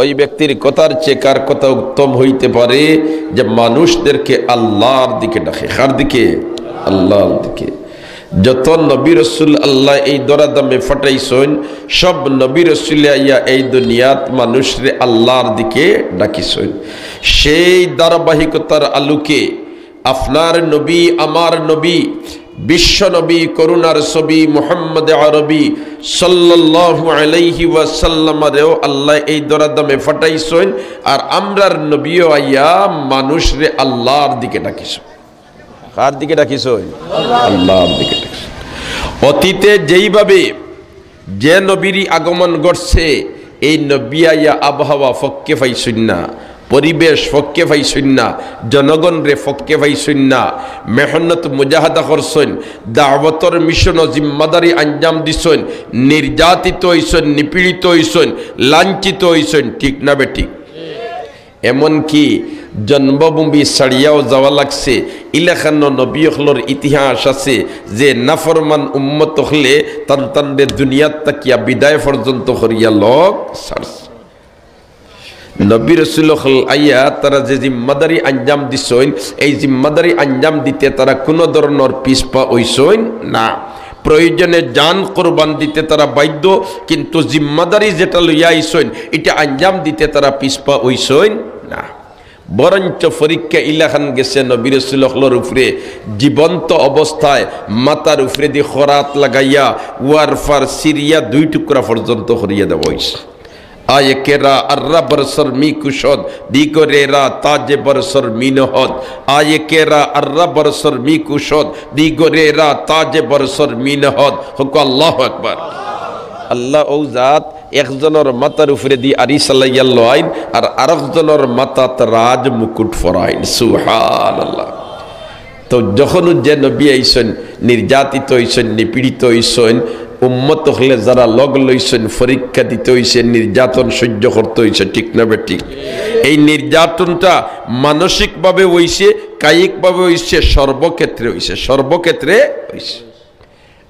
ওই ব্যক্তির কথার চেয়ে কার কথা উত্তম হইতে পারে যে মানুষদেরকে আল্লাহর দিকে ডাকে? কার দিকে? আল্লাহর দিকে। যত নবী রাসূল আল্লাহ এই দরাদামে ফাটাইছেন, সব নবী রাসূল আইয়া এই দুনিয়াত মানুষরে আল্লাহর দিকে ডাকিছেন। সেই ধারাবাহিকতার আলোকে আপনার নবী, আমার নবী, বিশ্ব নবী, করুণার ছবি মুহাম্মদ আরবি সাল্লাল্লাহু আলাইহি ওয়াসাল্লামেও আল্লাহ এই দরাদামে ফাটাইছেন, আর আমরার নবীও আইয়া মানুষরে আল্লাহর দিকে ডাকিছেন। কার দিকে ডাকিছেন? আল্লাহর দিকে ডাকিছেন। অতীতে যেইভাবে যে নবীর আগমন ঘটছে, এই নবী আইয়া আবহাওয়া ফক্কে পাইছেন না, পরিবেশ ফক্কে পাইছেন না, জনগণ রে ফক্কে পাইছেন না, মেহনত মুজাহাদা করছেন, দাওয়াতর মিশন ও জিম্মাদারি আঞ্জাম দিছেন, নির্যাতিত হইছেন, নিপীড়িত হইছেন, লাঞ্ছিত হইছেন, ঠিক না বেঠিক? এমনকি জন্মভূমি ছাড়িয়াও যাওয়া লাগছে। ইলাখানো নবী হলর ইতিহাস আছে যে নাফরমান উম্মত হলে তানদের দুনিয়াত তাকিয়া বিদায় পর্যন্ত করিয়া লোক ছাড়ছে। নবী রাসূল হল আইয়া তারা যে জিম্মাদারি আঞ্জাম দিছেন, এই জিম্মাদারি আঞ্জাম দিতে তারা কোনো ধরনের পিছপা হইছেন না। প্রয়োজনে জান কোরবান দিতে তারা বাধ্য, কিন্তু জিম্মাদারি যেটা লইয়া আইছেন এটা আঞ্জাম দিতে তারা পিছপা হইছেন না। বরঞ্চ পরীক্ষা ইলাখান গেছে নবী রাসূল হলর উপরে জীবন্ত অবস্থায় মাথার উপরে দিয়ে খরাত লাগাইয়া ওয়ারফার সিরিয়া 2 টুকরা পর্যন্ত করিয়া দেওয়া হয়েছে। आये केरा अर्रा बरसर मी कुशोद दीको रेरा ताजे बरसर मीनहद आये केरा अर्रा बरसर मी कुशोद दीको रेरा ताजे बरसर मीनहद हुक्म अल्लाहु अकबर। अल्लाह ओ जात একজনের মাথার উপরে দিয়ে আরি সাল্লাল্লাহু আলাইহি আর আরেকজনের মাথাত রাজ মুকুট ফরাইন। সুবহানাল্লাহ। তো যখন যে নবী আইছেন, নির্যাতিত হইছেন, নিপীড়িত হইছেন, উম্মত হলে যারা লগ লইছেন, পরীক্ষা দিতে হইছে, নির্যাতন সহ্য করতে হইছে, ঠিক না বেঠিক? এই নির্যাতনটা মানসিকভাবে হইছে, কায়িকভাবে হইছে, সর্বক্ষেত্রে হইছে, সর্বক্ষেত্রে হইছে।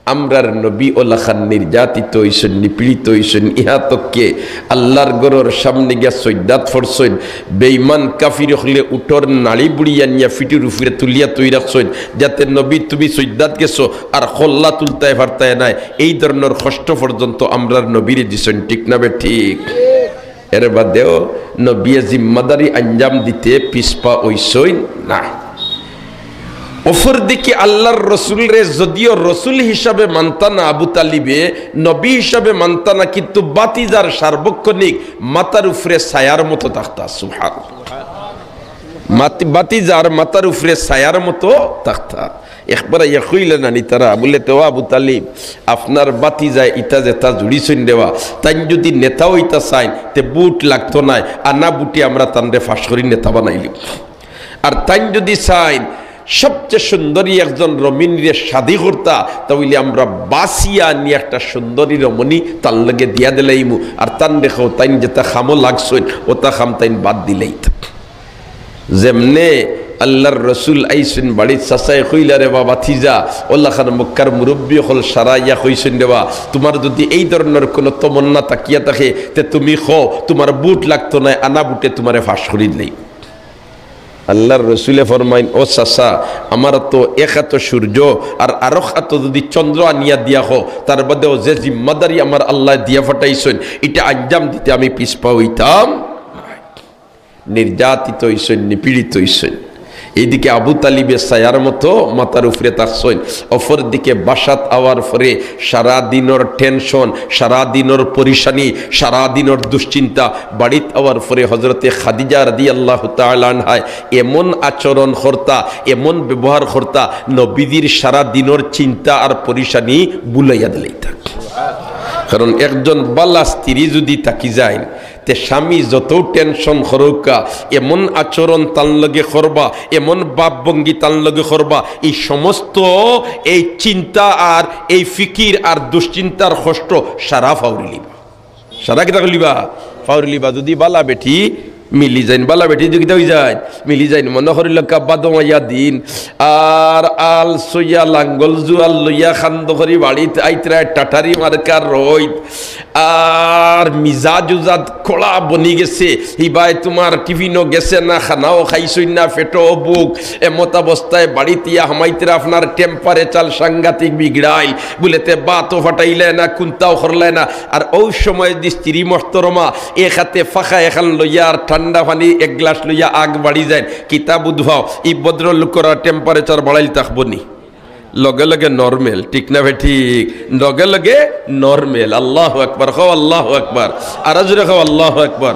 আমরার নবী ওলাখান নির্যাতিত হইছেন, নিপীড়িত হইছেন, ইহাতককে আল্লাহর গরর সামনে গিয়া সৈদাত ফরছেন, বেঈমান কাফির হলে উঠর নাড়ি বুড়িয়া নিয়া ফিটির উপরে তুলিয়া তুই রাখছেন, যাতে নবী তুমি সৈদাত গেছো আর খোল্লা তুলতায় ফারতায় নাই, এই ধরনের কষ্ট পর্যন্ত আমরার নবীরে দিছেন, ঠিক না বে ঠিক? এর বাদেও নবী জিম্মাদারি আঞ্জাম দিতে পিছপা হইছেন না। অপর দিকে আল্লাহর রসুল রে যদিও রসুল হিসাবে মানতানা আবু তালিবে, নবী হিসাবে মানতানা, কিন্তু বাতিজার সার্বক্ষণিক মাতার উপরে ছায়ার মতো থাকতা। সুবহানাল্লাহ। বাতিজার মাতার উপরে ছায়ার মতো থাকতা। একবার ইয়া কইলে নানি তারা বলে তো আবু তালিব আপনার বাতিজায় ইটা যেটা জুড়িছেন দেওয়া, তাই যদি নেতা হইতা চাই তে বুট লাগতো নাই, আর না বুটি আমরা তানরে ফাঁস করি নেতা বানাইলি, আর তাই যদি চাই সবচেয়ে সুন্দরী একজন রমণীরে শাদী করতা, তাহলে আমরা বাসিয়া নিয়ে একটা সুন্দরী রমণী তার লগে দিয়া দিলাইমু, আর তান দেখো তাই যেটা খামো লাগছেন ওটা খাম তাই বাদ দিলেই। যেমনে আল্লাহর রসুল আইসেন বাড়ির চাচাই কইলা রে বাবা থিজা ওল্লা খান মক্কার মুরব্বী হল সারাইয়া কইছেন রে বা, তোমার যদি এই ধরনের কোনো তমন্না তাকিয়া থাকে তে তুমি খো তোমার বুট লাগতো না, আনা বুটে তোমারে ফাঁস করি দিলেই। আল্লাহর রসুলে ফরমাইন, ও চাচা আমার তো এক হাত সূর্য আর আরো হাত যদি চন্দ্র আনিয়া দিয়া হো, তার বাদেও যে জিম্মাদারি আমার আল্লাহ দিয়া ফাটাইছেন এটা আঞ্জাম দিতে আমি পিছপা হইতাম। নির্যাতিত হইছেন, নিপীড়িত হইছেন। এইদিকে আবু তালিবের ছায়ার মতো মাথার উপরে থাকছেন, অপর দিকে বাসাত আওয়ার পরে সারাদিনের টেনশন, সারাদিনের পরিশানি, সারাদিনের দুশ্চিন্তা, বাড়িত আওয়ার পরে হজরতে খাদিজা রাদিয়াল্লাহু তাআলা আনহা এমন আচরণ করতা, এমন ব্যবহার করতা, নবীজির সারাদিনের চিন্তা আর পরিশানি বুলাইয়া দিলেই থাক। কারণ একজন বালা স্ত্রী যদি থাকি যায় তে স্বামী যত টেনশন করুকা, এমন আচরণ তার লগে করবা, এমন ভাবভঙ্গি তার লগে করবা, এই সমস্ত এই চিন্তা আর এই ফিকির আর দুশ্চিন্তার কষ্ট সারা ফাউরি লিবা, সারা কিতা লিবা ফাউরি লিবা। যদি বালা বেঠি মিলি যাইন বালা বেটি যোগিতা হয়ে যায় মিলি যাইন মনে করিল কাব্বা দমাইয়া দিন আর আল সইয়া লাঙ্গল জুয়াল লইয়া খান্দ করি বাড়িতে আইতরা টাটারি মার্কার রইত আর মিজাজ উজাদ খোলা বনি গেছে হিবাই তোমার টিফিনও গেছে না খানাও খাইছই না পেটও বুক এমত অবস্থায় বাড়িতিয়া হামাইতরা আপনার টেম্পারেচার সাংঘাতিক বিগড়াইল বলেতে বাতও ফাটাইলে না কুন্তাও করলে না আর ওই সময় দি স্ত্রী মহতরমা এক হাতে ফাঁকা এখান লইয়া আর ঠান্ডা পানি এক গ্লাস লইয়া আগ বাড়ি যায় কিতাব উদ্ভাও এই ভদ্রলোকরা টেম্পারেচার বাড়াইল থাকবনি লগে লগে নরমেল ঠিক না ভাই ঠিক লগে লগে নরমেল আল্লাহু আকবার খাও আল্লাহু আকবার আর জোরে খাও আল্লাহু আকবার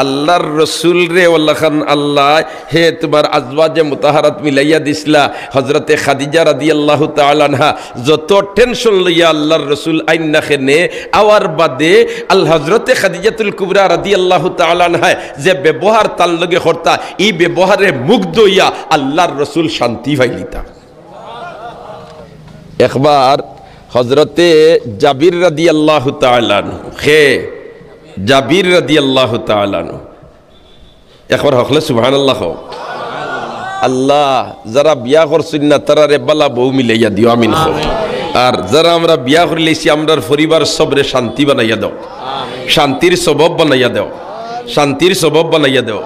আল্লাহর রসুল রে ওয়াল্লাহ খান আল্লাহ হে তোমার আজওয়াজে মুতাহারাত মিলাইয়া দিসলা হযরতে খাদিজা রাদিয়াল্লাহু তাআলা আনহা যত টেনশন লইয়া আল্লাহর রসুল আইনা খেনে আওয়ার বাদে আল হযরতে খাদিজাতুল কুবরা রাদিয়াল্লাহু তাআলা আনহা যে ব্যবহার তার লগে করতা এই ব্যবহারে মুগ্ধ হইয়া আল্লাহর রসুল শান্তি পাইলিতা একবার হযরতে জাবির রাদিয়াল্লাহু তাআলা আনহু হে জাবির রাদিয়াল্লাহু তাআলা আনহু একবার হকলে সুবহানাল্লাহ আল্লাহ যারা বিয়া করছেন না তারারে বালা বউ মিলাইয়া দিও আমিন আর যারা আমরা বিয়া করে লইছি আমরার পরিবার সবরে শান্তি বানাইয়া দাও শান্তির সবব বানাইয়া দাও শান্তির সবব বানাইয়া দাও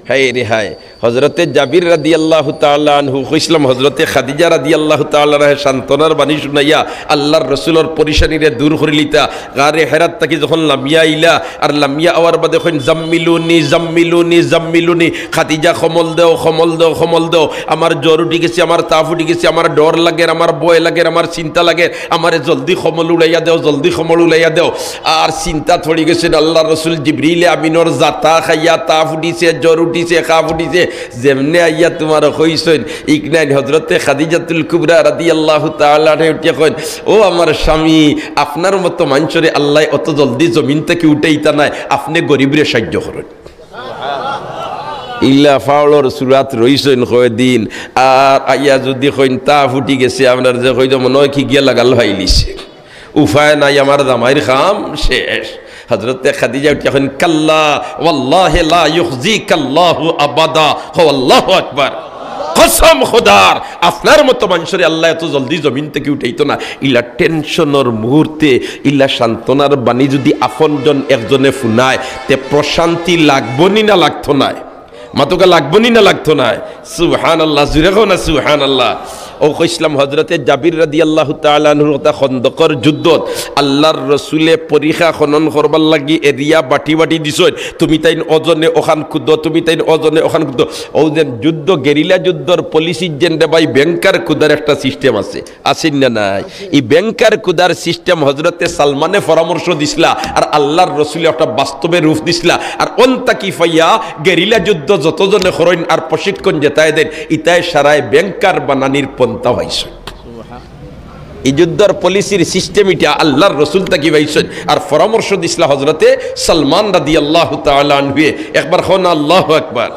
হায় রে হায় হযরতে জাবির রাদিয়াল্লাহু তাআলা আনহু কইছিলাম হযরতে খাদিজা রাদিয়াল্লাহু তাআলা আনহা সান্তনার বাণী শুনাইয়া আল্লাহর রাসূলের পরিশানিরে দূর করিলিতা গারে হেরাত থেকে যখন লামিয়া আইলা আর লামিয়া আওয়ার বাদে কইন জাম্মিলুনি জাম্মিলুনি জাম্মিলুনি খাদিজা খমল দাও খমল দাও খমল দাও আমার জ্বর উঠে গেছে আমার তাপ উঠে গেছে আমার ডর লাগে আমার ভয় লাগে আমার চিন্তা লাগে আমারে জলদি খমল উড়াইয়া দাও জলদি খমল উড়াইয়া দাও আর চিন্তা থড়ি গেছে আল্লাহর রাসূল জিবরিল আমিনর জাতা খাইয়া তাপ উঠিছে জ্বর উঠিছে কাপ উঠিছে যেমনে আইয়া তোমার কইছেন ইকনাইন হযরতে খাদিজাতুল কুবরা রাদিয়াল্লাহু তাআলা আনহা উঠিয়া কইন ও আমার স্বামী আপনার মতো মানুষরে আল্লাহ অত জলদি জমিন থেকে উঠাইতা নাই আপনি গরিবরে সাহায্য করেন ইল্লা ফাওলর সুরাত রইছেন কয়দিন আর আইয়া যদি কইন তা ফুটি গেছে আপনার যে কইতো মনে হয় কি গিয়া লাগাল ভাইলিছে উপায় নাই আমার জামাইর খাম শেষ হযরতে খাদিজা উঠিয়া কাল্লা ওয়াল্লাহি লা ইউখজিকাল্লাহু আবাদা আল্লাহু আকবার কসম খোদার আপনার মতো মানুষের আল্লাহ এত জলদি জমিন থেকে উঠাইতো না ইলা টেনশনের মুহূর্তে ইলা সান্ত্বনার বাণী যদি আপনজন একজনে শুনায় তে প্রশান্তি লাগবনি না লাগতো না মাতোকা লাগবনি না লাগতো না সুবহানাল্লাহ জুরে কও না সুবহানাল্লাহ ও কইসলাম হযরতে জাবির রাদিয়াল্লাহু তাআলা আনহুর কথা খন্দকর যুদ্ধত আল্লাহর রাসূলে পরীক্ষা খনন করবার লাগি এরিয়া বাটি বাটি দিছই তুমি তাইন ওজনে ওখান খুদ তুমি তাইন ওজনে ওখান খুদ ও যে যুদ্ধ গেরিলা যুদ্ধর পলিসির জেন্ডে ভাই ব্যাংকার খুদার একটা সিস্টেম আছে আছেন না নাই এই ব্যাংকার খুদার সিস্টেম হযরতে সালমানে পরামর্শ দিছলা আর আল্লাহর রাসূলে একটা বাস্তবে রূপ দিছলা আর অন্তা কি ফাইয়া গেরিলা যুদ্ধ যতজনে খরইন আর প্রশিক্ষণ যেতায় দেন ইতায় সারায় ব্যাংকার বানানির পন্থা হইছে এই যুদ্ধর পলিসির সিস্টেম এটা আল্লাহর রাসূল তাকি হইছে আর পরামর্শ দিছলা হযরতে সালমান রাদিয়াল্লাহু তাআলা আনহু একবার কোন আল্লাহু আকবার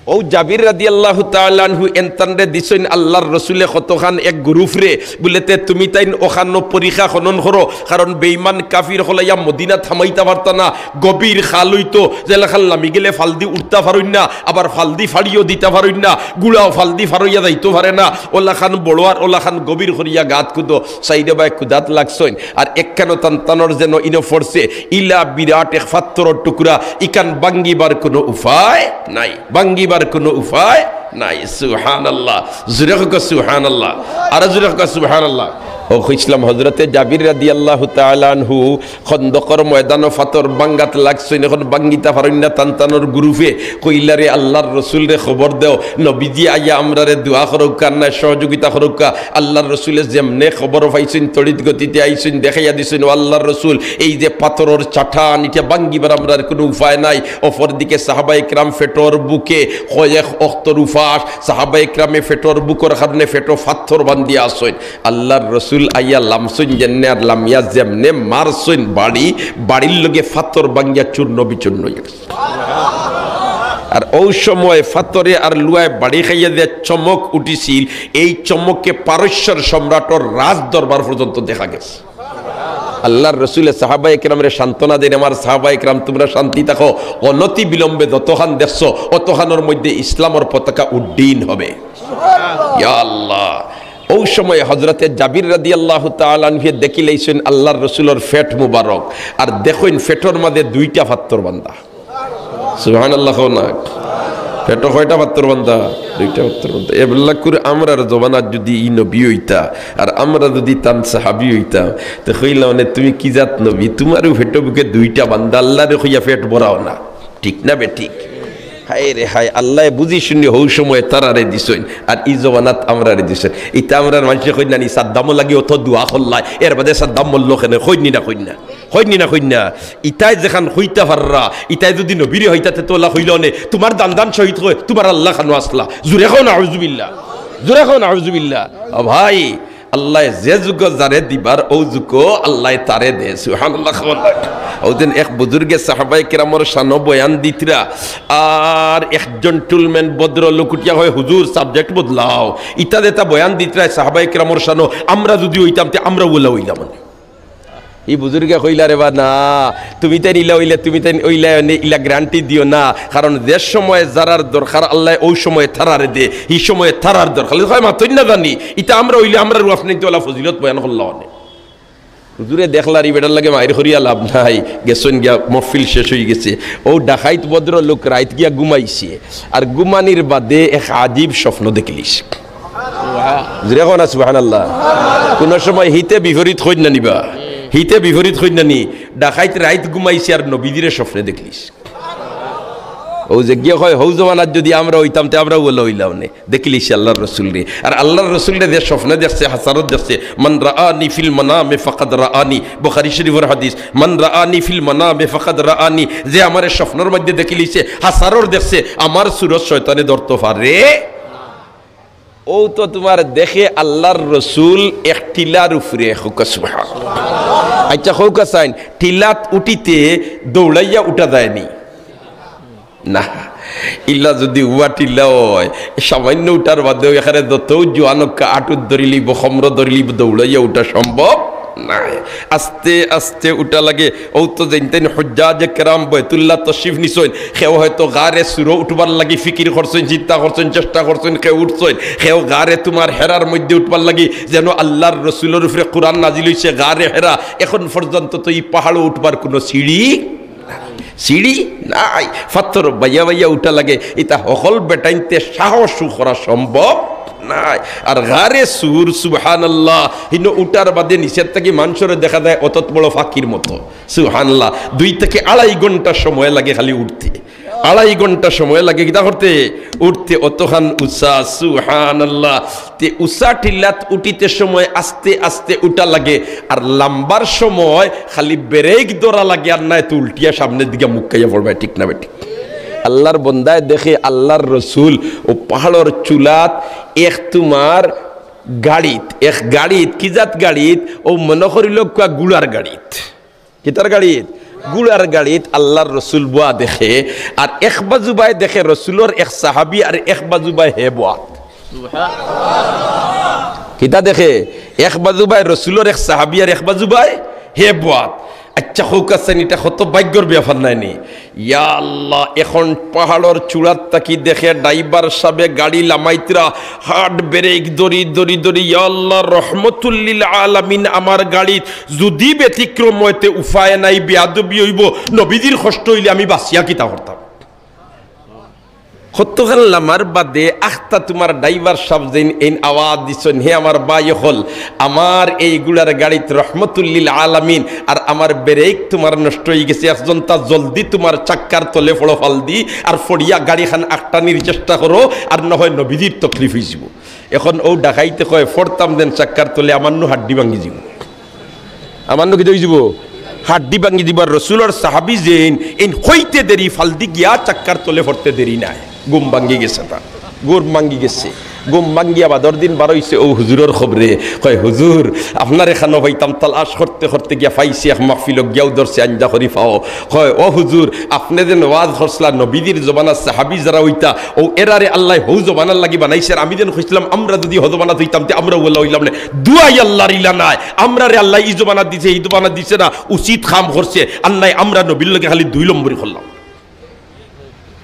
ও জাবির রাদিয়াল্লাহু তাআলা আনহু এনতানরে দিছেন আল্লাহর রাসূলে কতখান এক গ্রুপরে বলেতে তুমি তাইন ওখানো পরীক্ষা খনন করো কারণ বেঈমান কাফির হলাইয়া মদিনা থামাইতা পারতা না গভীর খাল হইতো জেলা খাল নামি গেলে ফালদি উঠতা পারুন না আবার ফালদি ফাড়িও দিতে পারুন না গুড়াও ফালদি ফাড়ইয়া যাইতো পারে না ওলা খান বড় আর ওলা খান গভীর করিয়া গাত কুদো সাইডে বাই কুদাত লাগছইন আর একখানো তানতানোর যেন ইনো ফরছে ইলা বিরাট এক পাথরের টুকরা ইকান বাঙ্গিবার কোনো উপায় নাই বাঙ্গিবার কোনো উপায় নাই সুবহানাল্লাহ জুরে ক সুবহানাল্লাহ আর জুরে ক সুবহানাল্লাহ ও কইছিলাম হযরতে জাবির রাদিয়াল্লাহু তাআলা আনহু খন্দকর ময়দান ফাতর বাঙ্গাত লাগছইন এখন বাঙ্গিতা ফারইনা তানতানোর গ্রুপে কইলারে আল্লাহর রাসূল রে খবর দাও নবীজি আইয়া আমরারে দোয়া করুক কান্না সহযোগিতা করুক আল্লাহর রাসূলের যেমনে খবর পাইছেন তড়িৎ গতিতে আইছেন দেখাইয়া দিছেন আল্লাহর রাসূল এই যে পাথরের চাটান এটা বাঙ্গিবার আমরার কোনো উপায় নাই অপর দিকে সাহাবায়ে کرام ফেটর বুকে কয়েক অক্তর উফাস সাহাবায়ে کرامে ফেটর বুকর কারণে ফেটো পাথর বান্ধিয়া আসেন আল্লাহর রাসূল আইয়া লামসুন জেনে আর লামিয়া যেমনে মারসুন বাড়ির লগে ফাতর বাঙ্গিয়া চূর্ণ বিচূর্ণ হয়ে গেছে আর ওই সময় ফাতরে আর লুয়ায় বাড়ি খাইয়া দিয়ে চমক উঠিছিল এই চমককে পারস্যের সম্রাটর রাজ দরবার পর্যন্ত দেখা গেছে আল্লাহর রসুলের সাহাবায়ে কেরামের সান্ত্বনা দেন, আমার সাহাবায়ে কেরাম তোমরা শান্তি থাকো, অনতি বিলম্বে যতখান দেখছো অতখানোর মধ্যে ইসলামের পতাকা উড্ডীন হবে। ইয়া আল্লাহ, ওই সময় হযরতে জাবির রাদিয়াল্লাহু তাআলা আনহু দেখিলেছেন আল্লাহর রসুলের ফেট মুবারক, আর দেখেন ফেটর মধ্যে দুইটা পাথর বান্ধা। সুবহানাল্লাহ। না পেটো কয়টা পাত্র বান্ধা? দুইটা পাত্র বান্ধা। এবেলা করে আমরার জমানার যদি ই নবী হইতা আর আমরা যদি তান সাহাবি হইতাম তো কইলা মানে তুমি কি জাত নবী, তোমারও ফেটো বুকে দুইটা বান্ধা, আল্লাহরে কইয়া পেট ভরাও না, ঠিক না বে ঠিক? হায় রে হায়, আল্লাহ বুঝি শুনি হৌ সময় তারারে দিছেন আর ই জমানাত আমরারে দিছেন। ইটা আমরার মানুষে কই না নি সাদ্দামও লাগি অত দোয়া করলাই, এর বাদে সাদ্দাম মল্ল কেন কইনি না কইনা ইটাই যেখান হইতা পাররা, ইটাই যদি নবীরে হইতাতে তোলা হইল নে তোমার দান শহীদ হয়, তোমার আল্লাহ খানো আসলা। জুরে খাও না আউযুবিল্লাহ। ভাই আল্লাহ যে যুগ যারে দিবার ও যুগ আল্লাহ তারে দে। সুবহানাল্লাহ। ওদিন এক বুজুর্গে সাহাবায়ে কেরামের শান বয়ান দিতরা, আর একজন টুলম্যান ভদ্র লোকুটিয়া হয় হুজুর সাবজেক্ট বদলাও, ইটা দেতা বয়ান দিতরা সাহাবায়ে কেরামের শান, আমরা যদি হইতাম তে আমরা বলা হইলাম। এই বুজুর্গে কইলা রে বা না, তুমি তাই ইলা হইলে তুমি তাই ওইলা ইলা গ্যারান্টি দিও না, কারণ যে সময় যারার দরকার আল্লাহ ওই সময় থারারে দে, এই সময় থারার দরকার হয় মাত্র না জানি ইটা আমরা হইলে আমরা আপনি তো ফজিলত বয়ান করলাম। হুজুরে দেখলার এই বেটার লাগে মায়ের করিয়া লাভ নাই, গেছেন গিয়া মহফিল শেষ হয়ে গেছে। ও ডাকাইত ভদ্র লোক রাইত গিয়া ঘুমাইছে, আর ঘুমানির বাদে এক আজীব স্বপ্ন দেখলিস। সুবহানাল্লাহ। কোন সময় হিতে বিপরীত হই না নিবা, হিতে বিপরীত হই না নি, ডাকাইত রাইত ঘুমাইছে আর নবীদের স্বপ্নে দেখলিস। ও যে গিয়ে হয় হৌ জমানার যদি আমরা হইতাম তে আমরা বলে হইলাম নে, দেখলিস আল্লাহর রসুল রে। আর আল্লাহর রসুল রে যে স্বপ্নে দেখছে, হাসারত দেখছে, মান রাআনি ফিল মানামে ফাকাদ রাআনি, বুখারী শরীফের হাদিস, মান রাআনি ফিল মানামে ফাকাদ রাআনি, যে আমার স্বপ্নের মধ্যে দেখলিছে হাসারর দেখছে, আমার সুরত শয়তানে ধরতে পারে। ও তো তোমার দেখে আল্লাহর রসুল এক টিলার উপরে সুবহানাল্লাহ। আচ্ছা হৌকা চাইন টিলাত উঠিতে দৌড়াইয়া উঠা যায়নি না, ইল্লা যদি উয়া টিল্লা হয় সামান্য উঠার বাদেও এখানে যত জোয়ানকা আটুত ধরিলিব খমর ধরিলিব দৌড়াইয়া উঠা সম্ভব নাই, আস্তে আস্তে উঠা লাগে। ও তো জানতেন হুজ্জাজে কেরাম বাইতুল্লাহ তশরিফ নিছেন, সেও হয়তো গারে সুরো উঠবার লাগি ফিকির করছেন, চিন্তা করছেন, চেষ্টা করছেন, কেউ উঠছেন, সেও গারে তোমার হেরার মধ্যে উঠবার লাগি যেন আল্লাহর রসুলের উপরে কোরআন নাজিল হইছে গারে হেরা। এখন পর্যন্ত তো এই পাহাড়ে উঠবার কোনো সিঁড়ি নাই, পাথর বাইয়া বাইয়া উঠা লাগে, এটা সকল বেটাইনতে সাহস করা সম্ভব নাই। আর গারে সুর সুবহানাল্লাহ হিনো উঠার বাদে নিচের থেকে মানুষের দেখা যায় অত বড় ফাঁকির মতো। সুবহানাল্লাহ 2 থেকে 2.5 ঘন্টা সময় লাগে খালি উঠতে, 2.5 ঘন্টা সময় লাগে কিতা করতে উঠতে, অতখান উষা। সুবহানাল্লাহ। তে উষা টিল্লাত উঠিতে সময় আস্তে আস্তে উঠা লাগে, আর লাম্বার সময় খালি ব্রেক ধরা লাগে, আর নাই তো উল্টিয়া সামনের দিকে মুখ খাইয়া পড়বে, ঠিক না বেটি? আল্লাহর বন্দায় দেখে আল্লাহর রসুল ও পাহাড়ের চুলাত এক তোমার গাড়িত, এক গাড়িত কি জাত গাড়িত, ও মনে করিল গুড়ার গাড়িত, কিতার গাড়িত? গুড়ার গাড়িত আল্লাহর রসুল বুয়া দেখে, আর এক বাজুবাই দেখে রসুলের এক সাহাবি, আর এক বাজুবাই হে বুয়া। কিতা দেখে? এক বাজুবাই রসুলের এক সাহাবি, আর এক বাজুবাই হে বুয়া। আচ্ছা হৌকাছেন এটা কত ভাগ্যর ব্যাপার নাইনি? ইয়া আল্লাহ, এখন পাহাড়ের চূড়ার তাকি দেখে ড্রাইভার সাহেব গাড়ি লামাইতরা হাট ব্রেক দড়ি দড়ি দড়ি, ইয়া আল্লাহ রহমতুল লিল আলামিন, আমার গাড়ি যদি ব্যতিক্রম হইতে উপায় নাই, বেয়াদবি হইব, নবীজির কষ্ট হইলে আমি বাঁচিয়া কিতা করতাম। কতখান লামার বাদে আখতা তোমার ড্রাইভার সাহেব যেন এই আওয়াজ দিছেন, হে আমার ভাই হল, আমার এইগুলার গাড়িত রহমতুল লিল আলামিন, আর আমার ব্রেক তোমার নষ্ট হয়ে গেছে, একজন তা জলদি তোমার চাক্কার তলে ফড়ো ফাল দি আর ফড়িয়া গাড়িখান আটটানির চেষ্টা করো, আর না হয় নবীজির তকলিফ হয়ে যাব। এখন ও ডাকাইতে কয় ফড়তাম দেন চাক্কার তলে, আমার নো হাড্ডি ভাঙি যাব, আমার নো কি হয়ে যাব, হাড্ডি ভাঙি দিবার। রসুলের সাহাবি যেন এই হইতে দেরি ফালদি গিয়া চাক্কার তলে ফড়তে দেরি নাই, ঘুম ভাঙ্গি গেছে, তা ঘুম ভাঙ্গি গেছে। গুম ভাঙ্গিয়া বাদর দিন বার হইছে ও হুজুরের খবরে কয় হুজুর আপনার এখানে হইতাম তালাশ করতে করতে গিয়া পাইছি এক মাহফিল গিয়াও ধরছে আঞ্জা করি পাও কয় ও হুজুর আপনি যে নওয়াজ হরসলা নবীদের জমানা সাহাবি যারা হইতা ও এরারে আল্লাহ হৌ জমানার লাগি বানাইছে আমি যেন খুঁজলাম আমরা যদি হজমানা হইতাম তে আমরা বলে হইলাম না দুয়াই আল্লাহর ইলা নাই আমরা রে আল্লাহ ই জমানা দিছে এই জমানা দিছে না উচিত কাম করছে আল্লাহ আমরা নবীর লগে খালি 2 নম্বরই করলাম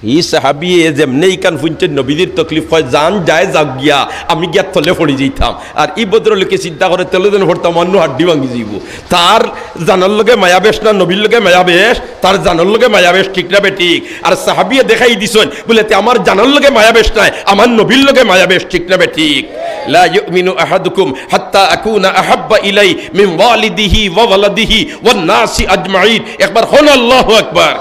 ই সাহাবি যেমনি কান ফুঞ্চেন নবীদের তকলিফ হয় জান যায় যাক গিয়া আমি গিয়া তলে পড়ে যাইতাম আর ই ভদ্রলোকে চিন্তা করে তলে যেন পড়তাম অন্য হাড্ডি ভাঙি যাইব তার জানার লগে মায়াবেশ না নবীর লগে মায়াবেশ তার জানার লগে মায়াবেশ ঠিক না বেঠিক আর সাহাবিয়ে দেখাই দিছেন বলে আমার জানার লগে মায়াবেশ নাই আমার নবীর লগে মায়াবেশ ঠিক না বেঠিক লা ইউমিনু আহাদুকুম হাত্তা আকুনা আহাব্বা ইলাই মিন ওয়ালিদিহি ওয়া ওয়ালাদিহি ওয়ান নাসি আজমাইন একবার হন আল্লাহু আকবার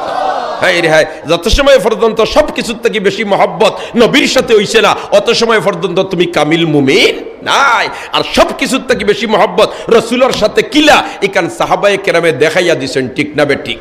হায় রে হায় যত সময় পর্যন্ত সবকিছুর থেকে বেশি মহব্বত নবীর সাথে হইছে না অত সময় পর্যন্ত তুমি কামিল মুমিন নাই আর সবকিছুর থেকে বেশি মহব্বত রাসূলের সাথে কিলা এখান সাহাবায়ে কেরামে দেখাইয়া দিছেন ঠিক না বেঠিক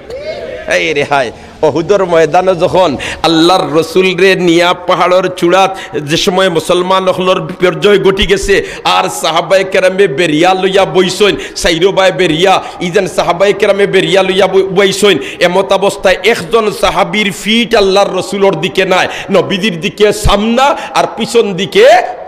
হায় রে হায় অহুদর ময়দানে যখন আল্লাহর রসুল রে নিয়া পাহাড়ের চূড়াত যে সময় মুসলমান হলর বিপর্যয় ঘটি গেছে আর সাহাবায়ে কেরামে বেরিয়া লইয়া বইছেন সাইরবাই বেরিয়া ইজেন সাহাবায়ে কেরামে বেরিয়া লইয়া বইছেন এমত অবস্থায় একজন সাহাবীর ফিট আল্লাহর রসুলের দিকে নাই নবীদের দিকে সামনা আর পিছন দিকে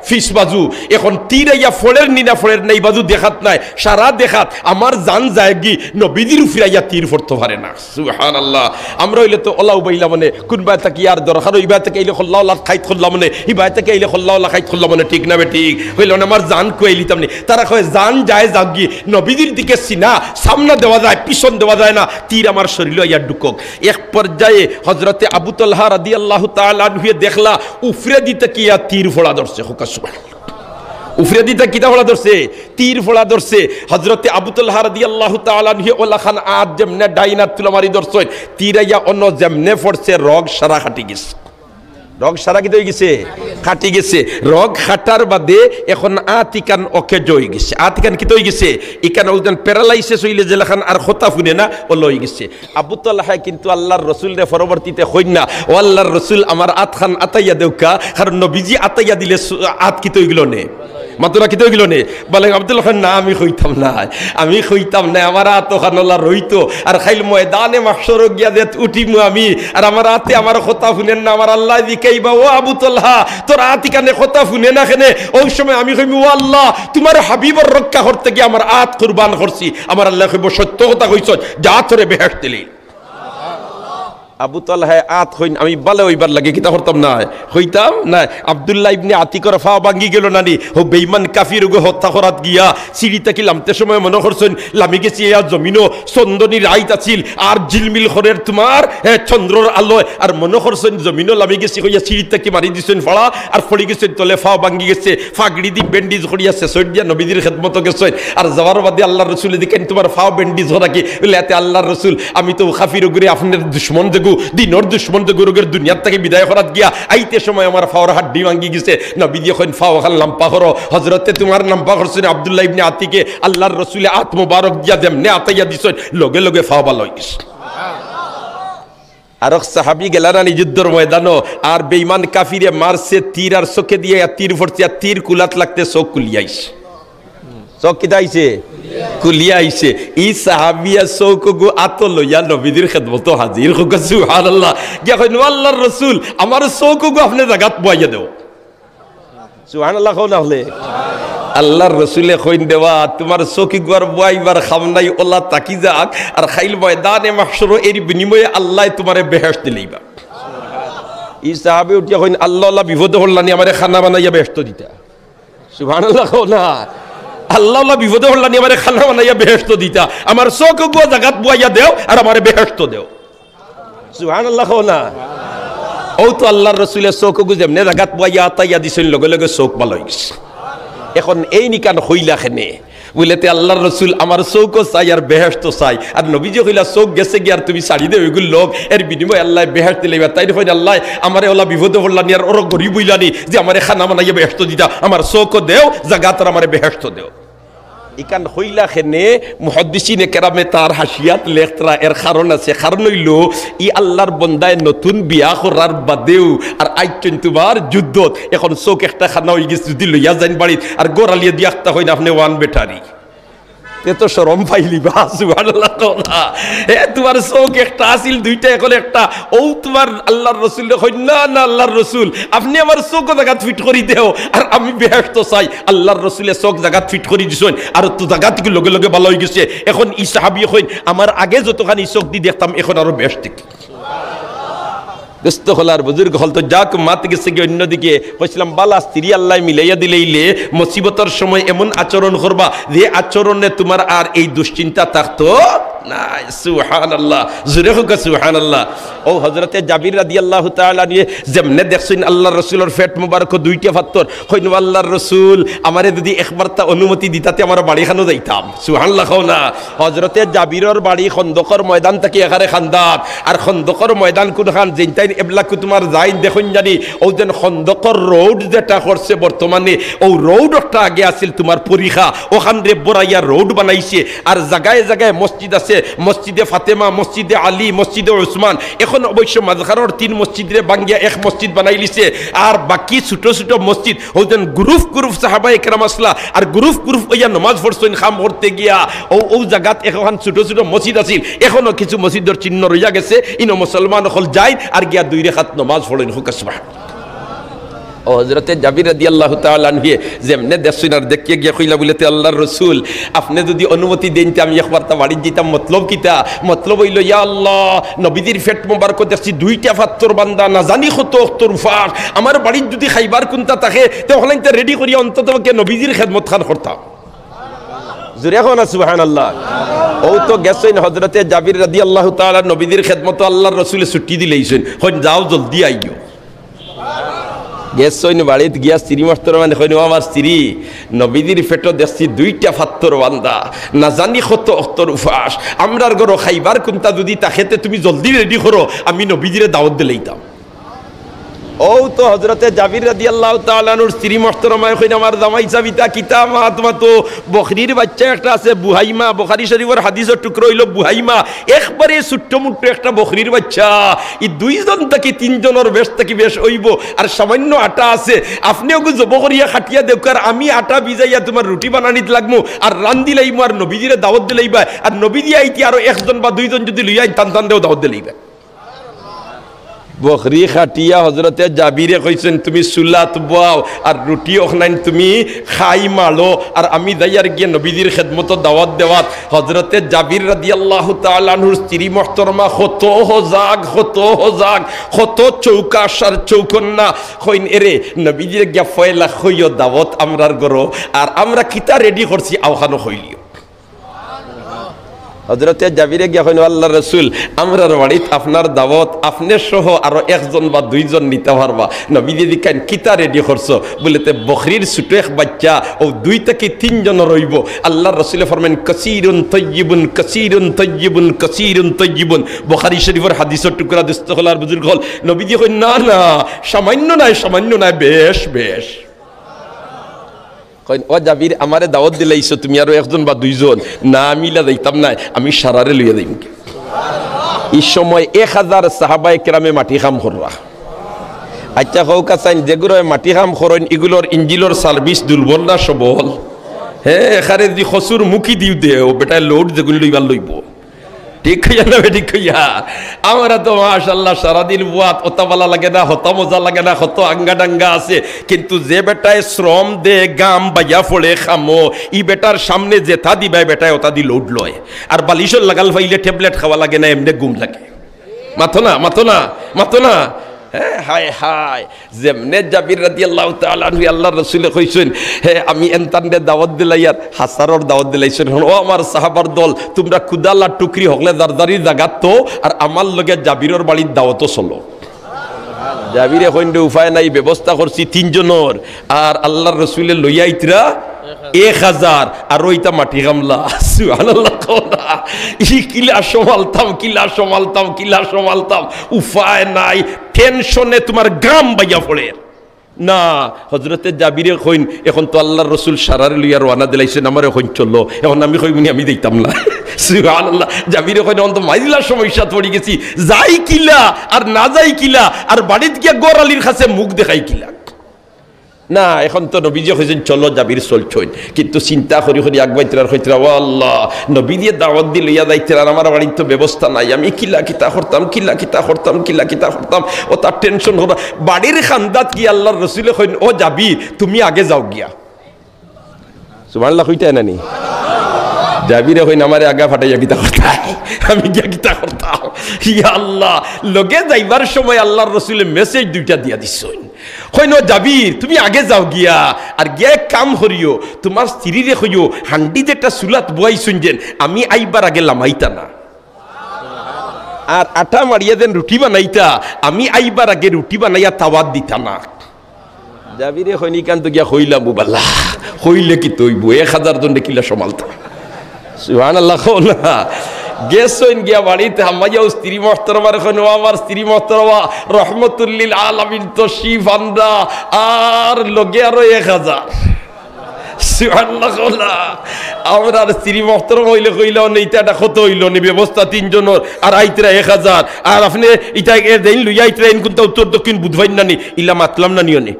ফিস বাজু এখন তীরাইয়া ফলের নিনা ফলের নাই বাজু দেখাত নাই সারা দেখাত আমার জান যায়গি নবীদের ফিরাইয়া তীর পড়তে পারে না সুবহানাল্লাহ আমরা হইলে তো ওলাও বাইলা মানে কোন বাই থেকে আর দরকার ওই বাই থেকে আইলে খল্লাহ লাখ খাইত খল্লাহ মানে এই বাই থেকে আইলে খল্লাহ লাখ খাইত খল্লাহ মানে ঠিক না বে ঠিক হইল না আমার জান কইলিতাম নি তারা কয় জান যায় যাগি নবীদের দিকে সিনা সামনে দেওয়া যায় পিছন দেওয়া যায় না তীর আমার শরীরে ইয়া ঢুকক এক পর্যায়ে হযরতে আবু তালহা রাদিয়াল্লাহু তাআলা আনহু দেখলা উফরে দিতে কি ইয়া তীর ফোড়া ধরছে হুকা সুবহানাল্লাহ উফরে দিতে কিতা ফোড়া ধরছে তীর ফোড়া ধরছে হযরতে আবু তালহা রাদিয়াল্লাহু তাআলা আনহু ওলা খান আদ যেমনে ডাইনাত তুলামারি ধরছে তীরাইয়া অন্য যেমনে ফড়ছে রগ সারা কাটি গেছে রগ সারা কি হয়ে গেছে কাটি গেছে রগ কাটার বাদে এখন আতিকান ওকে জয় গেছে আতিকান কি হয়ে গেছে ইকান ওজন প্যারালাইসিস হইলে যেখান আর খোতা ফুনে না ও লই গেছে আবু তালহা কিন্তু আল্লাহর রাসূল রে পরবর্তীতে কইন না ও আল্লাহর রাসূল আমার আতখান আতাইয়া দেউকা কারণ নবীজি আতাইয়া দিলে আত কি হয়ে গেল নে মাতুরা কি হয়ে গেল নে বলে আব্দুল খান না আমি কইতাম না আমার আত খানলা রইতো আর খাইল ময়দানে মাহশর গিয়া দেত উঠিমু আমি আর আমার আতে আমার খোতা ফুনেন না আমার আল্লাহ দিকেইবা ও আবু তালহা তোর আতিকানে খোতা ফুনে না কেনে ওই সময় আমি কইবি ও আল্লাহ তোমার হাবিবর রক্ষা করতে গিয়ে আমার আত কুরবান করছি আমার আল্লাহ কইব সত্য কথা কইছ যা তোরে বেহেশত দিলি আবু তালহা আত হইন আমি বলে ওইবার লাগে কিতা করতাম না হইতাম না আব্দুল্লাহ ইবনে আতিকর ফা ভাঙ্গি গেল নানি ও বেঈমান কাফির গো হত্যা করাত গিয়া সিঁড়ি থেকে লামতে সময় মনে করছেন লামি গেছি ইয়া জমিনও চন্দনী রাইত আছিল আর ঝিলমিল খরের তোমার চন্দ্রর আলোয় আর মনে করছেন জমিনও লামি গেছি কইয়া সিঁড়ি থেকে মারি দিছেন ফড়া আর ফড়ি গেছেন তলে ফা ভাঙ্গি গেছে ফাগড়ি দি ব্যান্ডেজ করিয়া শেষর দিয়া নবীদের খেদমত গেছেন আর যাওয়ার বাদে আল্লাহর রাসূল দেখেন তোমার ফা ব্যান্ডেজ হরা কি এতে আল্লাহর রাসূল আমি তো কাফির গুরে আপনার দুশমন দিনর দুশ্মন গুরুগের দুনিয়ার থেকে বিদায় করাত গিয়া আইতে সময় আমার ফাওয়ার হাড্ডি ভাঙ্গি গেছে নবী দিয়ে কইন ফাও খাল নাম্পা করো হযরতে তোমার নাম্পা করছেন আব্দুল্লাহ ইবনে আতিকে আল্লাহর রাসূলে আত মুবারক দিয়া যেমনে আতাইয়া দিছেন লগে লগে ফাও ভালো হই গেছে আর সাহাবী গেলারানি যুদ্ধের ময়দানও আর বেঈমান কাফিরে মারছে তীর আর চোখে দিয়ে তীর ফরছে তীর কুলাত লাগতে চোখ কুলিয়াইছে চোখ কি দাইছে কুলিয়া আইছে ই সাহাবিয়া চৌকগু আত লইয়া নবীদের খেদমত হাজির হোক সুবহানাল্লাহ গিয়া কইন আল্লাহর রাসূল আমার চৌকগু আপনি জায়গাত বইয়া দেও সুবহানাল্লাহ কোন হলে আল্লাহর রাসূলে কইন দেওয়া তোমার চৌকি গুয়ার বইবার খাম নাই ওলা তাকি যাক আর খাইল ময়দানে মাহশর এর বিনিময়ে আল্লাহ তোমারে বেহেশত দিলেইবা ই সাহাবী উঠিয়া কইন আল্লাহ বিপদ হল্লানি আমারে খানা বানাইয়া বেহেশত দিতা সুবহানাল্লাহ না আল্লাহ বিপদে হল্লানি আমার খানা বানাইয়া বেহেশত দিতা আমার চোখ গো জাগাত বুয়াইয়া দেও আর আমারে বেহেশত দেও সুবহানাল্লাহ না ও তো আল্লাহর রাসূলের চোখ গো যেমনে জাগাত বুয়াইয়া আতাইয়া দিছেন লগে লগে চোখ ভালো হই গেছে এখন এই নিকান হইলা খেনে বলেতে আল্লাহর রাসূল আমার চোখ চাই আর বেহেশত চাই আর নবীজি কইলা চোখ গেছে কি আর তুমি ছাড়ি দেও এগুলো লোক এর বিনিময়ে আল্লাহ বেহেশত দিলেবা তাই কইন আল্লাহ আমারে ওলা বিপদে হল্লানি আর ওর গরিব হইলানি যে আমারে খানা বানাইয়া বেহেশত দিতা আমার চোখ দেও জাগাত আর আমারে বেহেশত দেও ইকান হইলা খেনে মুহাদ্দিসিনে কেরামে তার হাসিয়াত লেখতরা এর কারণ আছে, কারণ হইল ই আল্লাহর বন্দায় নতুন বিয়া করার বাদেও আর আইচন তোমার যুদ্ধত এখন চোখ একটা খানা হয়ে গেছে যদি লইয়া যাইন বাড়িত আর গোড়ালিয়া দিয়ে একটা হয় না আপনি ওয়ান বেটারি তো শরম পাইলি বা সুবহানাল্লাহ না তোমার চোখ একটা আসিল দুইটা এখন একটা ও তোমার আল্লাহর রসুল না না আল্লাহর রসুল আপনি আমার চোখ জায়গাত ফিট করি দেও আর আমি বেহেশত চাই আল্লাহর রসুলের চোখ জায়গাত ফিট করি দিছেন আর তো জায়গা থেকে লগে লগে ভালো হয়ে গেছে এখন ই সাহাবী কইন আমার আগে যতখানি চোখ দি দেখতাম এখন আরো বেশ ঠিক দোস্ত হলার বুজুর্গ হল তো যাক মাত গেছে গিয়ে অন্যদিকে কইছিলাম বালা স্ত্রী আল্লাহ মিলাইয়া দিলেইলে মুসিবতের সময় এমন আচরণ করবা যে আচরণে তোমার আর এই দুশ্চিন্তা থাকতো না সুবহানাল্লাহ জোরে হোক সুবহানাল্লাহ ও হযরতে জাবির রাদিয়াল্লাহু তাআলা নিয়ে যেমনে দেখছেন আল্লাহর রাসূলের পেট মোবারক দুইটা পাথর কইন আল্লাহর রাসূল আমারে যদি একবার তা অনুমতি দিতাতে আমার বাড়ি খানো যাইতাম সুবহানাল্লাহ কও না হযরতে জাবিরের বাড়ি খন্দকর ময়দান থেকে এখানে খান্দাত আর খন্দকর ময়দান কোন খান যেইটাই এবলাকু তোমার যাই দেখুন জানি ও যেন খন্দকর রোড যেটা করছে বর্তমানে ও রোড একটা আগে আছিল তোমার পরীক্ষা ওখান রে বড়াইয়া রোড বানাইছে আর জায়গায় জায়গায় মসজিদ আছে মসজিদে ফাতেমা মসজিদে আলী মসজিদে ওসমান এখন অবশ্য মাঝখানোর 3 মসজিদে বাঙ্গিয়া এক মসজিদ বানাই লিছে আর বাকি ছোট ছোট মসজিদ ওজন গ্রুপ গ্রুপ সাহাবা একরাম আসলা আর গ্রুপ গ্রুপ ওইয়া নামাজ পড়ছেন খাম করতে গিয়া ও জায়গাত এখন ছোট ছোট মসজিদ আছিল এখনো কিছু মসজিদের চিহ্ন রইয়া গেছে ইনো মুসলমান হল যায় আর গিয়া 2 রাকাত নামাজ পড়েন হুক সুবহান ও হযরতে জাবির রাদিয়াল্লাহু তাআলা আনহু যেমনে দেখছেন আর দেখিয়ে গিয়া কইলা বলেতে আল্লাহর রাসূল আপনি যদি অনুমতি দেন তে আমি একবার তা বাড়ি যেতাম মতলব কিতা মতলব হইল ইয়া আল্লাহ নবীদের পেট মোবারক দেখছি 2টা পাথর বান্দা না জানি কত অক্তর ফার আমার বাড়ি যদি খাইবার কোনটা থাকে তে হলাইতে রেডি করিয়া অন্তত কে নবীদের খেদমত খান করতাম জোরে এখন সুবহানাল্লাহ ও তো গেছেন হযরতে জাবির রাদিয়াল্লাহু তাআলা নবীদের খেদমত আল্লাহর রাসূলে ছুটি দিলেইছেন কইন যাও জলদি আইও গেছেন বাড়িত গিয়া স্ত্রী মাস্টার মানে কইন আমার স্ত্রী নবীদের পেটে দেখছি 2টা পাথর বান্দা না জানি কত অক্তর উফাস আমরার ঘর খাইবার কোনটা যদি তাকেতে তুমি জলদি রেডি করো আমি নবীদের দাওয়াত দিলেইতাম ও তো হযরতে জাবির রাদিয়াল্লাহু তাআলা নূর স্ত্রী মুহতারামা কইন আমার জামাই সাবিতা কিতামা তোমা তো বকরির বাচ্চা একটা আছে বুহাইমা বুখারী শরীফের হাদিসের টুকরো হইল বুহাইমা একবারে ছোট্ট মুট্ট একটা বকরির বাচ্চা এই 2 জন থেকে 3 জনের বেশ থেকে বেশ হইব আর সামান্য আটা আছে আপনিও গো জব করিয়া খাটিয়া দেউকার আমি আটা ভিজাইয়া তোমার রুটি বানানিত লাগমু আর রান্দি লাইমু আর নবীজিরে দাওয়াত দিলাইবা আর নবীজি আইতি আর 1 জন বা 2 জন যদি লইয়াই টান দেও দাওয়াত দিলাইবা বকরি খাটিয়া হযরতে জাবিরে কইছেন তুমি সুলাত বাও আর রুটি ওখানে তুমি খাই মালো আর আমি যাইয়ার গিয়ে নবীজির খেদমত দাওয়াত দেওয়াত হযরতে জাবির রাদিয়াল্লাহু তাআলা আনহুর স্ত্রী মুহতারামা কত হজাগ কত চৌকাশার চৌকন্না কইন এরে নবীজির গিয়া ফয়লা কইও দাওয়াত আমরার গরো আর আমরা কিতা রেডি করছি আওখানো হইলিও হযরতে জাবিরে গিয়া কইন আল্লাহর রাসূল আমরার বাড়িত আপনার দাওয়াত আপনি সহ আরো 1 জন বা 2 জন নিতে পারবা নবীজি দিকেন কিতা রেডি করছো বলেতে বকরির ছোট এক বাচ্চা ও 2 থেকে 3 জন রইব আল্লাহর রাসূল ফরমান কাসীরুন তাইয়িবুন কাসীরুন তাইয়িবুন কাসীরুন তাইয়িবুন বুখারী শরীফের হাদিসের টুকরা দস্ত হলার বুজুর্গ হল নবীজি কইন না না সামান্য নাই বেশ বেশ কইন ও জাবির আমারে দাওয়াত দিলাইছো তুমি আরো 1 জন বা 2 জন না মিলা যাইতাম না আমি সারারে লইয়া যাইম এই সময় 1000 সাহাবায়ে কেরামে মাটি খাম কররা আচ্ছা হোক আছেন যেগুলো মাটি খাম করেন এগুলোর ইঞ্জিনের সার্ভিস দুর্বল না সবল হ্যাঁ এখানে যদি খসুর মুখি দিও দেও বেটা লোড যেগুলো লইবার লইব ঠিক হইয়া না ঠিক হইয়া আমরা তো মাশাআল্লাহ সারাদিন বুয়াত অত ভালো লাগে না হত মজা লাগে না হত আঙ্গা ডাঙ্গা আছে কিন্তু যে বেটায় শ্রম দে গাম বাইয়া ফলে খামো ই বেটার সামনে যেথা দিবাই বেটায় ওটা দি লোড লয় আর বালিশর লাগাল ফাইলে ট্যাবলেট খাওয়া লাগে না এমনি ঘুম লাগে মাথো না হ্যাঁ হায় হায় যেমনে জাবির রাদিয়াল্লাহু তাআলা আনহু আল্লাহর রাসূলে কইছেন হ্যাঁ আমি এনতানরে দাওয়াত দিলাইয়ার হাসারর দাওয়াত দিলাইছেন ও আমার সাহাবার দল তোমরা কুদালা টুকরি হকলে দারদারি জাগাত তো আর আমার লগে জাবিরের বাড়ির দাওয়াতও চলো জাবিরে কইন্ডে উপায় নাই ব্যবস্থা করছি 3 জনের আর আল্লাহর রাসূলে লইয়া আইতরা 1000 আর ওইটা মাটি গামলা সুবহানাল্লাহ কোনা ই কিলা সমালতাম উপায় নাই টেনশনে তোমার গাম বাইয়া পড়ে না হজরতে জাবিরে কইন এখন তো আল্লাহর রসুল সারারে লইয়া রওনা দিলাইছেন আমার এখন চললো এখন আমি কইনি আমি দেখতাম না সুবহানাল্লাহ জাবিরে কইন অন্ত মাইজলা সমস্যা পড়ে গেছি যাই কিলা আর না যাই কিলা আর বাড়িত গিয়া গোরালির কাছে মুখ দেখাই কিলা না এখন তো নবীজি কইছেন চলো জাবির চলছইন কিন্তু চিন্তা করি করি আগবাইতরার কইতরা ও আল্লাহ নবী দিয়ে দাওয়াত দি লইয়া যাইতরা আমার বাড়িতে তো ব্যবস্থা নাই আমি কিলা কিতা করতাম ও তার টেনশন হলো বাড়ির খান্দাত কি আল্লাহর রাসূলে কইন ও জাবির তুমি আগে যাও গিয়া সুবহানাল্লাহ কইতা নানি জাবিরে কইন আমারে আগা ফাটাইয়া কিতা করতা আমি গিয়া কিতা করতাম ইয়া আল্লাহ লগে যাইবার সময় আল্লাহর রাসূলে মেসেজ দুইটা দিয়া দিছেন কইন জাবির তুমি আগে যাও গিয়া আর গিয়া কাম করিও তোমার স্ত্রীরে কইও হান্ডি যেটা চুলাত বয়াইছুন যেন আমি আইবার আগে লামাইতা না আর আটা মারিয়া দেন রুটি বানাইতা আমি আইবার আগে রুটি বানাইয়া তাওয়াত দিতা না জাবিরে কইনি কান্ত গিয়া কইলাম বাল্লাহ কইলে কি তৈব 1000 জন কিলা সমালতা সুবহানাল্লাহ না গেছইন গিয়া বাড়িতে হামাইয়া স্ত্রী মোহতরমার কইন আমার স্ত্রী মোহতরমা রহমতুল্লিল আলামিন তশরিফ আনরা আর লগে আরো 1000 সুবহানাল্লাহ আমরা স্ত্রী মোহতরমা হইলে কইলা নেইটা কত হইল নি ব্যবস্থা 3 জনের আর আইতরা 1000 আর আপনি ইটা এর দেন লইয়া আইতরা ইন কোনটা উত্তর দক্ষিণ বুধবাই নানি ইলা মাতলাম না নিয়নে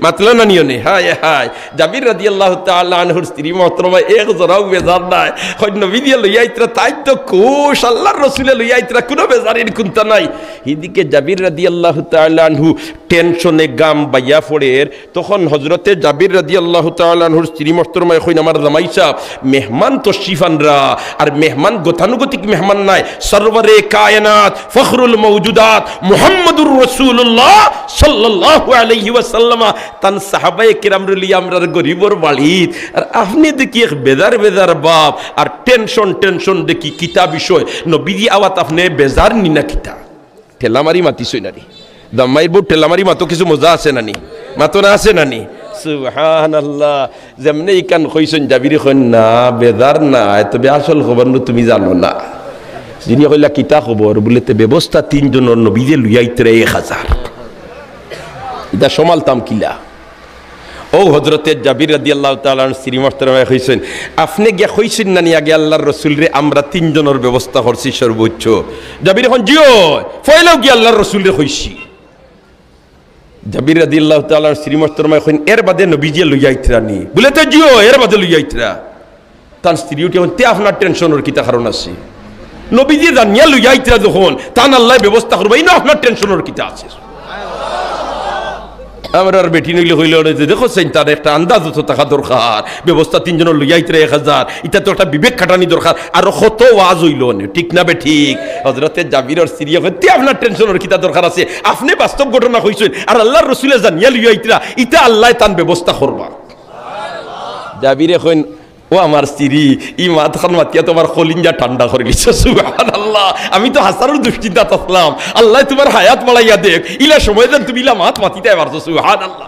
মাতলাম না নিয়নে হায় হায় জাবির রাদিয়াল্লাহু তাআলা আনহুর স্ত্রী মোহতরমা এক জরাও বেজার নাই কই নবী দিয়ে লইয়া আইতরা তাই তো খুশ আল্লাহর রাসূলে লইয়া আইতরা কোনো বেজারের কোনটা নাই এদিকে জাবির রাদিয়াল্লাহু তাআলা আনহু টেনশনে গাম বাইয়া পড়ের তখন হযরতে জাবির রাদিয়াল্লাহু তাআলা আনহুর স্ত্রী মোহতরমা কইন আমার জামাই সাহেব মেহমান তশরিফ আনরা আর মেহমান গতানুগতিক মেহমান নাই সরওয়ারে কায়নাত ফখরুল মাওজুদাত মুহাম্মদুর রাসূলুল্লাহ সাল্লাল্লাহু আলাইহি ওয়াসাল্লাম তান সাহাবায়ে কিরাম লিয়া আমরার গরিবর বাড়িত আর আপনি দেখি এক বেজার বাপ আর টেনশন দেখি কিতা বিষয় নবীজি আওয়াত আপনি বেজার নি না কিতা ঠেলামারি মাতিছই নানি দামাইর বউ ঠেলামারি মাতো কিছু মজা আছে নানি মাতো না আছে নানি সুবহানাল্লাহ যেমনে ইকান কইছেন জাবিরে কইন না বেজার না তবে আসল খবর তুমি জানো না যিনি কইলা কিতা খবর বলেতে ব্যবস্থা 3 জনের নবীজি লইয়াইতরে 1000 এটা সমালতাম কিলা ও হযরতে জাবির রাদিয়াল্লাহু তাআলা স্ত্রী মোহতরমা কইছেন আপনি গিয়া কইছেন নানি আগে আল্লাহর রাসূল রে আমরা 3 জনের ব্যবস্থা করছি সর্বোচ্চ জাবির এখন জিও ফয়লাও গিয়া আল্লাহর রাসূল রে কইছি জাবির রাদিয়াল্লাহু তাআলা স্ত্রী মোহতরমা কইন এর বাদে নবীজি লইয়া আইতরা নি বলেতে জিও এর বাদে লইয়া আইতরা তান স্ত্রী উঠে তে আপনার টেনশনের কিতা কারণ আছে নবীজি জানিয়া লইয়া আইতরা যখন তান আল্লাহ ব্যবস্থা করবে ইনো আপনার টেনশনের কিতা আছে আমার বেটি নইলে হইল দেখো তার একটা আন্দাজ তো থাকা দরকার ব্যবস্থা 3 জনের লইয়া আইতরা 1000 এটা তো একটা বিবেক খাটানি দরকার আর কত ওয়াজ হইল ঠিক না বে ঠিক হযরতে জাবিরের স্ত্রী কইতে আপনার টেনশনের কিতা দরকার আছে আপনি বাস্তব ঘটনা কইছেন আর আল্লাহর রাসূলে জানিয়া লইয়া আইতরা এটা আল্লাহ তান ব্যবস্থা করবা সুবহানাল্লাহ জাবিরে কইন ও আমার স্ত্রী ই মাতখান মাতিয়া তোমার কলিঞ্জা ঠান্ডা করে দিচ্ছে সুবহানাল্লাহ আমি তো হাসারুর দুশ্চিন্তা থাকলাম আল্লাহ তোমার হায়াত বাড়াইয়া দেখ ইলা সময় দেন তুমি ইলা মাত মাতিতে পারছো সুবহানাল্লাহ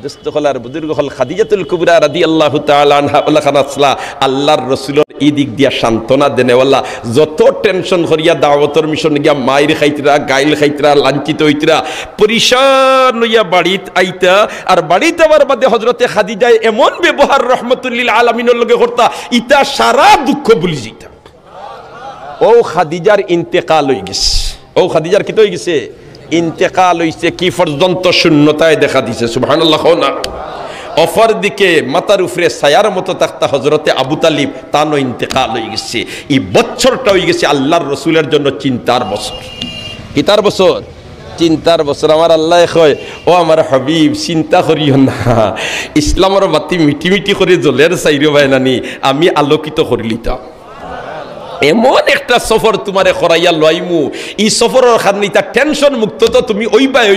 দোস্ত হলার বুজুর্গ হল খাদিজাতুল কুবরা রাদিয়াল্লাহু তাআলা আনহা ওয়ালাখানাসলা আল্লাহর রাসূলের এই দিক দিয়া সান্তনা দেনেওয়ালা যত টেনশন করিয়া দাওয়াতের মিশন গিয়া মাইর খাইতরা গাইল খাইতরা লাঞ্ছিত হইতরা পরিশান হইয়া বাড়িত আইতা আর বাড়িত আবার বাদে হযরতে খাদিজা এমন ব্যবহার রহমাতুল্লিল আলামিনের লগে করতা ইতা সারা দুঃখ ভুলি যাইতা ও খাদিজার ইন্তেকাল হই গেছে ও খাদিজার কি তো হই গেছে ইন্তেকাল হইছে কি পর্যন্ত শূন্যতায় দেখা দিছে সুবহানাল্লাহ না অফার দিকে মাথার উপরে ছায়ার মতো থাকতা হযরতে আবু তালিব তারও ইন্তেকাল হয়ে গেছে এই বছরটা হয়ে গেছে আল্লাহর রাসূলের জন্য চিন্তার বছর কিতার বছর চিন্তার বছর আমার আল্লাহ কয় ও আমার হাবিব চিন্তা করিও না ইসলামের বাতি মিটি মিটি করে জ্বলের চাইরো ভাই নানি আমি আলোকিত করে লিতাম এমন একটা সফর তোমারে করাইয়া লইমু এই সফরের কারণে তা টেনশন মুক্ত তো তুমি ওইবাই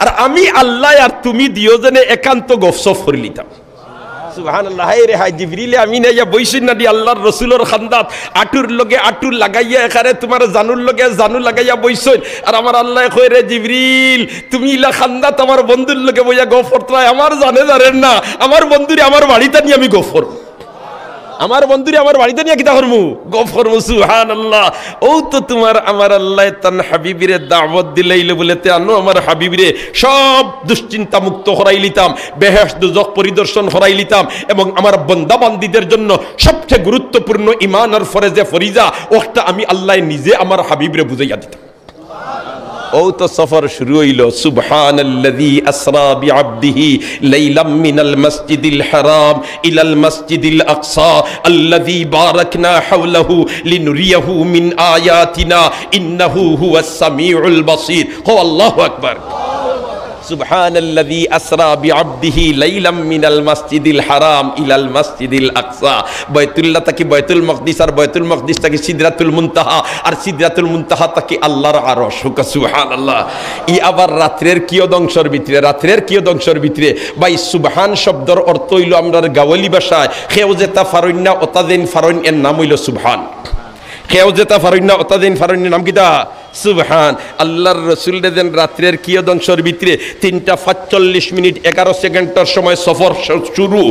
আর আমি আল্লাহ আর তুমি দুইজনে একান্ত গফসফ করে লিতাম সুবহানাল্লাহ হায় রে হায় জিবরিলে আমিন আইয়া বইছেন না দি আল্লাহর রাসূলের খান্দাত আটুর লগে আটুর লাগাইয়া এখানে তোমার জানুর লগে জানু লাগাইয়া বইছেন আর আমার আল্লাহ কয় রে জিবরিল তুমি ইলা খান্দাত আমার বন্ধুর লগে বইয়া গফর তরাই আমার জানে জানেন না আমার বন্ধুরে আমার বাড়িতে নিয়ে আমি গফর আমার বন্ধুরে আমার বাড়িতে নিয়ে কিতা করমু গফ করমু সুবহানাল্লাহ। ও তো তোমার আমার আল্লাহ তান হাবিবিরে দাওয়াত দিলাইলে বলেতে আনো আমার হাবিবিরে সব দুশ্চিন্তা মুক্ত করাই লিতাম, বেহেশত দোজখ পরিদর্শন করাই লিতাম, এবং আমার বান্দা বান্দীদের জন্য সবচেয়ে গুরুত্বপূর্ণ ঈমান আর ফরজে ফরিজা ওটা আমি আল্লাহ নিজে আমার হাবিবিরে বুঝাইয়া দিতাম। ও তো সফর শুরু হইল সুবহানাল্লাযী আসরা বিআবদিহি লাইলাম মিনাল মসজিদিল হারাম ইলাল মসজিদিল আকসা আল্লাযী বারাকনা হাওলাহু লিনুরিয়াহু মিন আয়াতিনা ইন্নাহু হুয়াস সামিউল বাসীর। হো আল্লাহু আকবার। সুবহানাল্লাযী আসরা বিআবদিহি লাইলাম মিনাল মসজিদিল হারাম ইলাল মসজিদিল আকসা। বাইতুল্লাহ থেকে বাইতুল মাকদিস, আর বাইতুল মাকদিস থেকে সিদরাতুল মুনতাহা, আর সিদরাতুল মুনতাহা থেকে আল্লাহর আরশ। সুবহানাল্লাহ। ই আবার রাত্রের কিয়দংশের ভিতরে, রাত্রের কিয়দংশের ভিতরে ভাই সুবহান শব্দের অর্থ হইল আমরার গাওয়ালি ভাষায় খেও যেতা ফারন্না ওতাদিন ফারন এর নাম হইল সুবহান। খেও যেতা ফারন্না ওতাদিন ফারনের নাম কিতা সুবহান। আল্লাহর রাসূল দেন রাত্রের কিয়দংশের ভিতরে 3:45 11 সেকেন্ডের সময় সফর শুরু,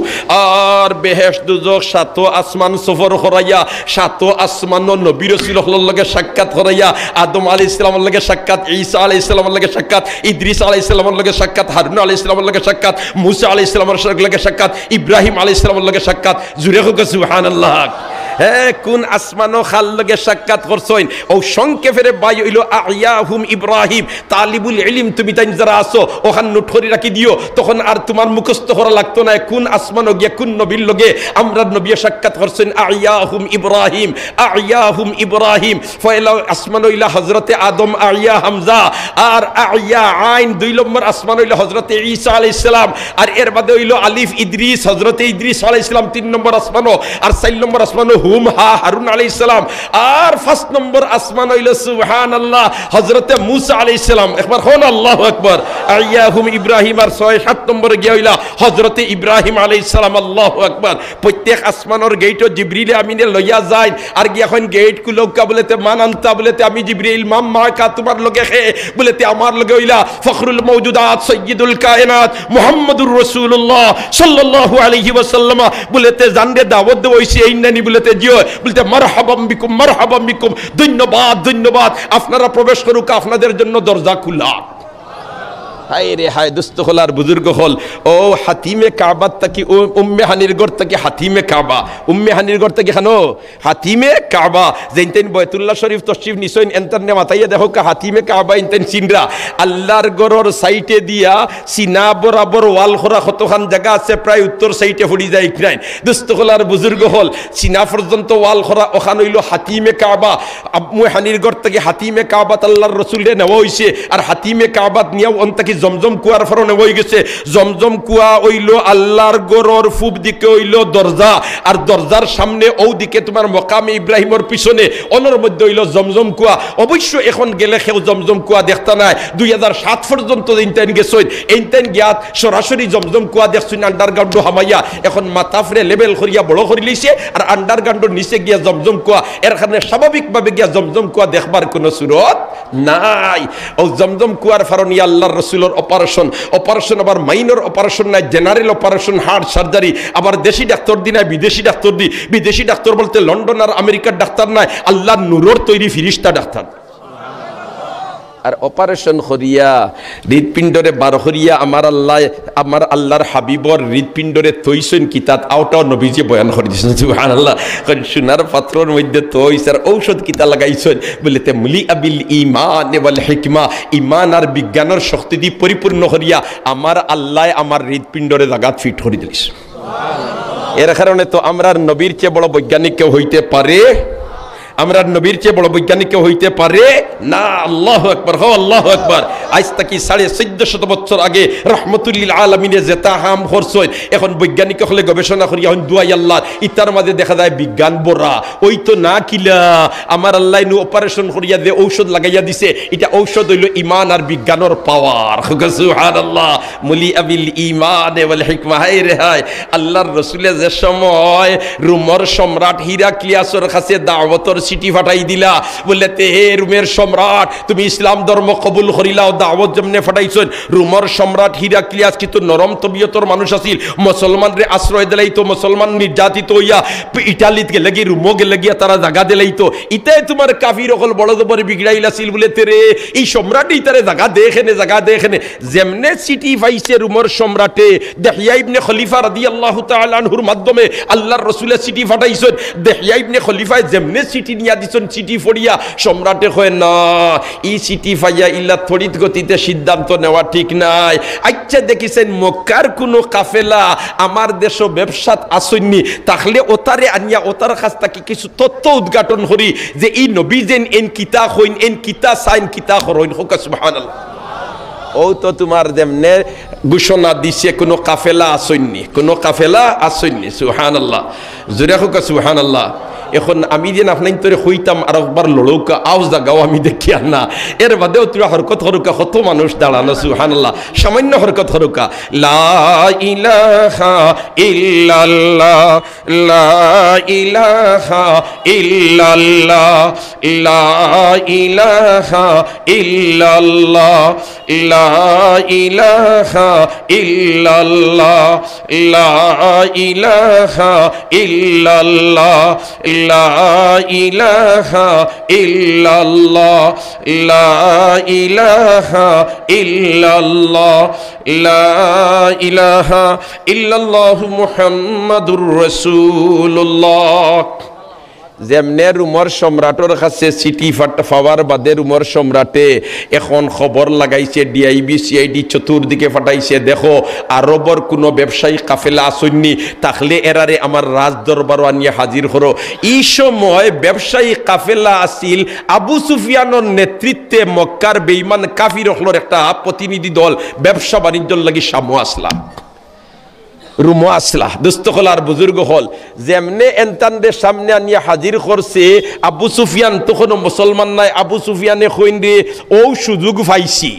আর বেহেশত দোজখ সাত আসমান সফর করাইয়া, সাত আসমান নবী রাসূলের লগে সাক্ষাৎ করাইয়া, আদম আলাইহিস সালামের লগে সাক্ষাৎ, ঈসা আলাইহিস সালামের লগে সাক্ষাৎ, ইদ্রিস আলাইহিস সালামের লগে সাক্ষাৎ, হারুন আলাইহিস সালামের লগে সাক্ষাৎ, মূসা আলাইহিস সালামের লগে সাক্ষাৎ, ইব্রাহিম আলাইহিস সালামের লগে সাক্ষাৎ। জুরে হোক সুবহানাল্লাহ। হ্যাঁ, কোন আসমানো খাল লগে সাক্ষাৎ করছইন ও সংক্ষেপে বাই হইল আয়াহুম ইব্রাহিম। তালিবুল ইলম তুমি তাই যারা আসো ওখান নোট করে রাখি দিও, তখন আর তোমার মুখস্থ করা লাগতো না। কোন আসমানো গিয়া কোন নবীর লগে আমরা নবী সাক্ষাৎ করছেন আয়াহুম ইব্রাহিম, আয়াহুম ইব্রাহিম। পয়লা আসমান হইলা হযরতে আদম আয়া হামজা, আর আয়া আইন 2 নম্বর আসমান হইলা হযরতে ঈসা আলাইহিস সালাম, আর এর বাদে হইল আলিফ ইদ্রিস, হযরতে ইদ্রিস আলাইহিস সালাম 3 নম্বর আসমানো, আর 4 নম্বর আসমানো হুম হা হারুন আলাইহিস সালাম, আর 5 নম্বর আসমান হইল সুবহানাল্লাহ হযরতে মূসা আলাইহিস সালাম। একবার হন আল্লাহু আকবার। আয়াহুম ইব্রাহিম, আর 6-7 নম্বরে গিয়া হইলা হযরতে ইব্রাহিম আলাইহিস সালাম। আল্লাহু আকবার। প্রত্যেক আসমানের গেটও জিবরিল আমিনে লইয়া যায়, আর গিয়া এখন গেট কুলকা বলেতে মান আনতা বলেতে আমি জিবরিল মাম মা কা তোমার লগে খে বলেতে আমার লগে হইলা ফখরুল মওজুদাত সাইয়্যিদুল কায়নাত মুহাম্মদুর রাসূলুল্লাহ সাল্লাল্লাহু আলাইহি ওয়াসাল্লাম বলেতে জানরে দাওয়াত দেওইছি এই নানি বলেতে জিও বলতে মারহাবাম বিকুম, মারহাবাম বিকুম। ধন্যবাদ, ধন্যবাদ, আপনারা প্রবেশ করুক, আপনাদের জন্য দরজা খোলা। হায় রে হায়, দুস্থ হল আর বুজুর্গ হল। ও হাতিমে কাবা তাকি উম্মে হানির ঘর থেকে হাতিমে কাবা, উম্মে হানির ঘর থেকে খানো হাতিমে কাবা। যেইতেন বয়তুল্লাহ শরীফ তশরিফ নিছইন এন্টারনে মাথাইয়া দেখো হাতিমে কাবা ইনতেন সিনরা আল্লাহর ঘরের সাইটে দিয়া সিনা বরাবর ওয়াল খরা কতখান জায়গা আছে, প্রায় উত্তর সাইটে ফুড়ি যায় ইকরাইন। দুস্থ হল আর বুজুর্গ হল সিনা পর্যন্ত ওয়াল খরা, ওখান হইল হাতিমে কাবা। উম্মে হানির ঘর থেকে হাতিমে কাবাত আল্লাহর রাসূলে নেওয়া হইছে, আর হাতিমে কাবাত নিয়াও অন্তকি জমজম কুয়ার ফরনে হয়ে গেছে। জমজম কুয়া হইল আল্লাহর গরর পূব দিকে হইল দরজা, আর দরজার সামনে ও দিকে তোমার মকামে ইব্রাহিমের পিছনে অনর মধ্যে হইল জমজম কুয়া। অবশ্য এখন গেলে কেউ জমজম কুয়া দেখতা নাই। 2007 পর্যন্ত ইনতেন গেছইন, ইনতেন গিয়াত সরাসরি জমজম কুয়া দেখছইন আন্ডারগ্রাউন্ড হামাইয়া। এখন মাথাফরে লেভেল করিয়া বড় করে লইছে, আর আন্ডারগ্রাউন্ডের নিচে গিয়া জমজম কুয়া। এর কারণে স্বাভাবিকভাবে গিয়া জমজম কুয়া দেখবার কোনো সুরত নাই। ও জমজম কুয়ার ফারণী আল্লাহর রাসূলের অপারেশন আবার মাইনর অপারেশন নাই, জেনারেল অপারেশন, হার্ট সার্জারি। আবার দেশি ডাক্তার দি নাই, বিদেশি ডাক্তার দি। বিদেশি ডাক্তার বলতে লন্ডন আর আমেরিকার ডাক্তার নাই, আল্লাহর নূরের তৈরি ফিরিস্তা ডাক্তার। আর অপারেশন করিয়া হৃদপিণ্ডরে বার করিয়া আমার আল্লাহর হাবিবর হৃদপিণ্ডরে তৈছেন কিতাব আওটাও নবীজি বয়ান করে দিয়েছেন সুবহানাল্লাহ। সোনার পাত্রর মধ্যে তৈছার ঔষধ কিতা লাগাইছেন বলেতে মুলি আবিল ঈমান ওয়াল হিকমা, ঈমান আর বিজ্ঞানের শক্তি দিয়ে পরিপূর্ণ করিয়া আমার আল্লাহ আমার হৃদপিণ্ডরে জায়গা ফিট করে দিয়েছে। এর কারণে তো আমরা নবীর চেয়ে বড় বৈজ্ঞানিক কেউ হইতে পারে, আমরা নবীর চেয়ে বড় বৈজ্ঞানিক কেউ হইতে পারে না। আল্লাহু আকবার, হো আল্লাহু আকবার। আজ থেকে 1450 বছর আগে রহমতুল্লিল আলামিনে যেটা হাম করছেন, এখন বৈজ্ঞানিক হলে গবেষণা করি এখন দুয়াই আল্লাহ ইতার মাঝে দেখা যায় বিজ্ঞান বড়া। ওই তো না কিলা আমার আল্লাহ নু অপারেশন করিয়া যে ঔষধ লাগাইয়া দিছে, এটা ঔষধ হইল ইমান আর বিজ্ঞানের পাওয়ার। সুবহানাল্লাহ। মুলি আবিল ঈমান ওয়াল হিকমা। হায় রে হায়, আল্লাহর রাসূলে যে সময় রোমের সম্রাট হিরাক্লিয়াসের কাছে দাওয়াতের চিঠি ফাটাই দিলা বললে তে হে রোমের সম্রাট তুমি ইসলাম ধর্ম কবুল করিলাও দাওয়াত যেমনে ফাটাইছেন রোমের সম্রাট হিরাক্লিয়াস কিন্তু নরম তবিয়তর মানুষ আছিল মুসলমানরে আশ্রয় দিলাই তো মুসলমান নির্যাতিত হইয়া ইটালিত গেলে গিয়ে রুমো গেলে গিয়া তারা জায়গা দিলাই তো ইতাই তোমার কাফির অকল বড় জবর বিগড়াইলাছিল বলে তেরে এই সম্রাটই তারে জায়গা দেখেনে যেমনে চিঠি পাইছে রোমের সম্রাটে দেহিয়া ইবনে খলিফা রাদিয়াল্লাহু তাআলা আনহুর মাধ্যমে আল্লাহর রাসূলের চিঠি ফাটাইছেন দেহিয়া ইবনে খলিফায় যেমনে চিঠি নিয়া দিছেন চিঠি ফড়িয়া সম্রাটে কয় না এই চিঠি পাইয়া ইল্লা তড়িৎ গতিতে সিদ্ধান্ত নেওয়া ঠিক নাই আচ্ছা দেখিছেন মক্কার কোনো কাফেলা আমার দেশ ব্যবসাত আসেননি তাহলে ওতারে আনিয়া ওতার কাছ থেকে কিছু তথ্য উদ্ঘাটন করি যে এই নবী যেন এন কিতা হইন এন কিতা সাইন কিতা হইন হোক সুবহানাল্লাহ ও তো তোমার যেমনে ঘোষণা দিছে কোনো কাফেলা আসেননি সুবহানাল্লাহ জোরে হোক সুবহানাল্লাহ এখন আমি যেন আপনার তোরে হইতাম আর একবার লড়ৌকা আওয়াজ জাগাও আমি দেখি আর না এর বাদেও তুই হরকত হরুকা কত মানুষ দাঁড়ানো সুবহানাল্লাহ সামান্য হরকত হরুকা লা ইলাহা ইল্লাল্লাহ লা ইলাহা ইল্লাল্লাহ লা ইলাহা ইল্লাল্লাহ লা ইলাহা ইল্লাল্লাহ লা ইলাহা ইল্লাল্লাহ লা ইলাহা ইল্লাল্লাহ লা ইলাহা ইল্লাল্লাহ লা ইলাহা ইল্লাল্লাহু মুহাম্মাদুর রাসূলুল্লাহ যেমনে রোমের সম্রাটের কাছে চিঠি পাওয়ার বাদে রোমের সম্রাটে এখন খবর লাগাইছে ডিআইবি সিআইডি চতুর্দিকে ফাটাইছে দেখো আরবর কোনো ব্যবসায়ী কাফেলা আসেননি তাহলে এরারে আমার রাজ দরবার আনিয়ে হাজির করো এই সময় ব্যবসায়ী কাফেলা আসিল আবু সুফিয়ানের নেতৃত্বে মক্কার বেঈমান কাফির হলোর একটা প্রতিনিধি দল ব্যবসা বাণিজ্যর লাগি সামু আসলা রুমো আসলা দুস্থ হল আর বুজুর্গ হল যেমনে এনতানদের সামনে আনিয়া হাজির করছে আবু সুফিয়ান তখনও মুসলমান নাই আবু সুফিয়ানে কইন রে ও সুযোগ পাইছি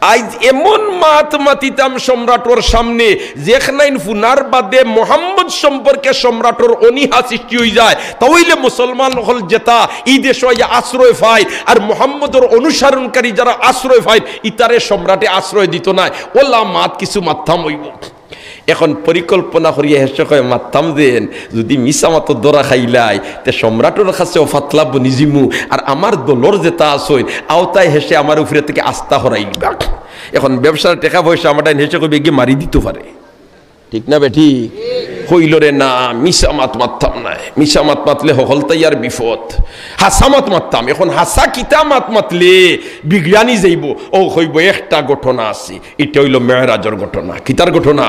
আজ এমন মাত মাতিতাম সম্রাটর সামনে যেখানাইন ফুনার বাদে মোহাম্মদ সম্পর্কে সম্রাটর অনীহা সৃষ্টি হয়ে যায় তাহলে মুসলমান হল যেতা এই দেশ আশ্রয় পায় আর মোহাম্মদর অনুসরণকারী যারা আশ্রয় পায় ইতারে সম্রাটে আশ্রয় দিত না ওলা মাত কিছু মাথাম হইব এখন পরিকল্পনা করিয়া হেসে কয় মাত্তাম দেন যদি মিসামাত দরা খাইলাই তে সম্রাটের কাছেও ফাতলাব নিজিমু আর আমার দলর যেটা আসইন আওতায় হেসে আমার উপরে থেকে আস্থা হরাই দিবা এখন ব্যবসার টাকা পয়সা আমারটা হেসে কবে গিয়ে মারি দিতে পারে ঠিক না বেঠি হইল রে না মিসামাত মারতাম নাই মিসামাত মাতলে হল তাইয়ার বিপদ হাসামাত মারতাম এখন হাসা কিতা মাত মাতলে বিজ্ঞানী যাইব ও হইব একটা ঘটনা আছে এটা হইল মেহরাজের ঘটনা কিতার ঘটনা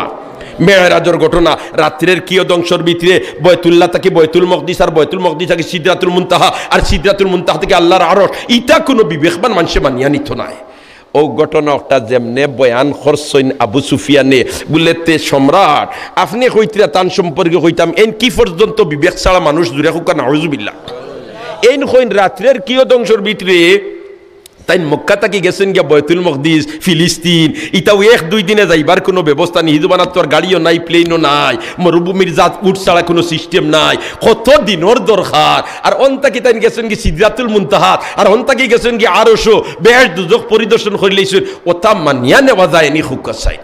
মেহরাজের ঘটনা রাত্রের কিয়দংশর ভিতরে বয়তুল্লাহ থেকে বয়তুল মকদিস আর বয়তুল মকদিস থেকে সিদরাতুল মুনতাহা আর সিদরাতুল মুনতাহা থেকে আল্লাহর আরশ ইটা কোনো বিবেকবান মানুষে মানিয়া নিত নাই ও ঘটনাটা যেমনে বয়ান করছেন আবু সুফিয়ানে বলেতে সম্রাট আপনি কইতরা তান সম্পর্কে কইতাম এন কি পর্যন্ত বিবেক ছাড়া মানুষ জুড়ে হোক নাউজুবিল্লাহ এন কইন রাত্রের কিয়দংশর ভিতরে তাই মক্কা থেকে গেছেন গিয়া বয়তুল মকদিস ফিলিস্তিন ইটাও এক দুই দিনে যাইবার কোনো ব্যবস্থা নেই হিজুবানার তো আর গাড়িও নাই প্লেনও নাই মরুভূমির জাত উঠ ছাড়া কোনো সিস্টেম নাই কত দিনের দরকার আর অন্তাকি তাই গেছেন কি সিদরাতুল মুনতাহা আর অন্তাকি গেছেন কি আরশো বেশ দুজক পরিদর্শন করে লইছেন ওটা মানিয়া নেওয়া যায়নি হুক্কা চাই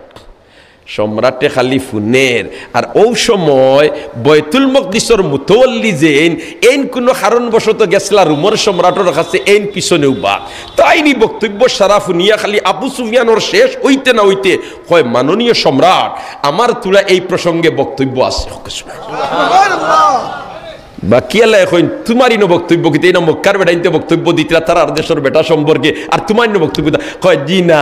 সম্রাটে খালি ফুনের আর ও সময় বয়তুল মকদিসর মুতওয়াল্লি যেন এন কোনো কারণবশত গেছলা রোমের সম্রাটের কাছে এন পিছনেও বা তাইনি বক্তব্য সারা ফুনিয়া খালি আবু সুফিয়ানোর শেষ হইতে না হইতে হয় মাননীয় সম্রাট আমার তুলা এই প্রসঙ্গে বক্তব্য আছে বাকি আল্লাহ এখন তোমারই বক্তব্য কিন্তু এই মক্কার বেটাইতে বক্তব্য দিতে তার আর দেশের বেটা সম্পর্কে আর তোমার বক্তব্য কয় জি না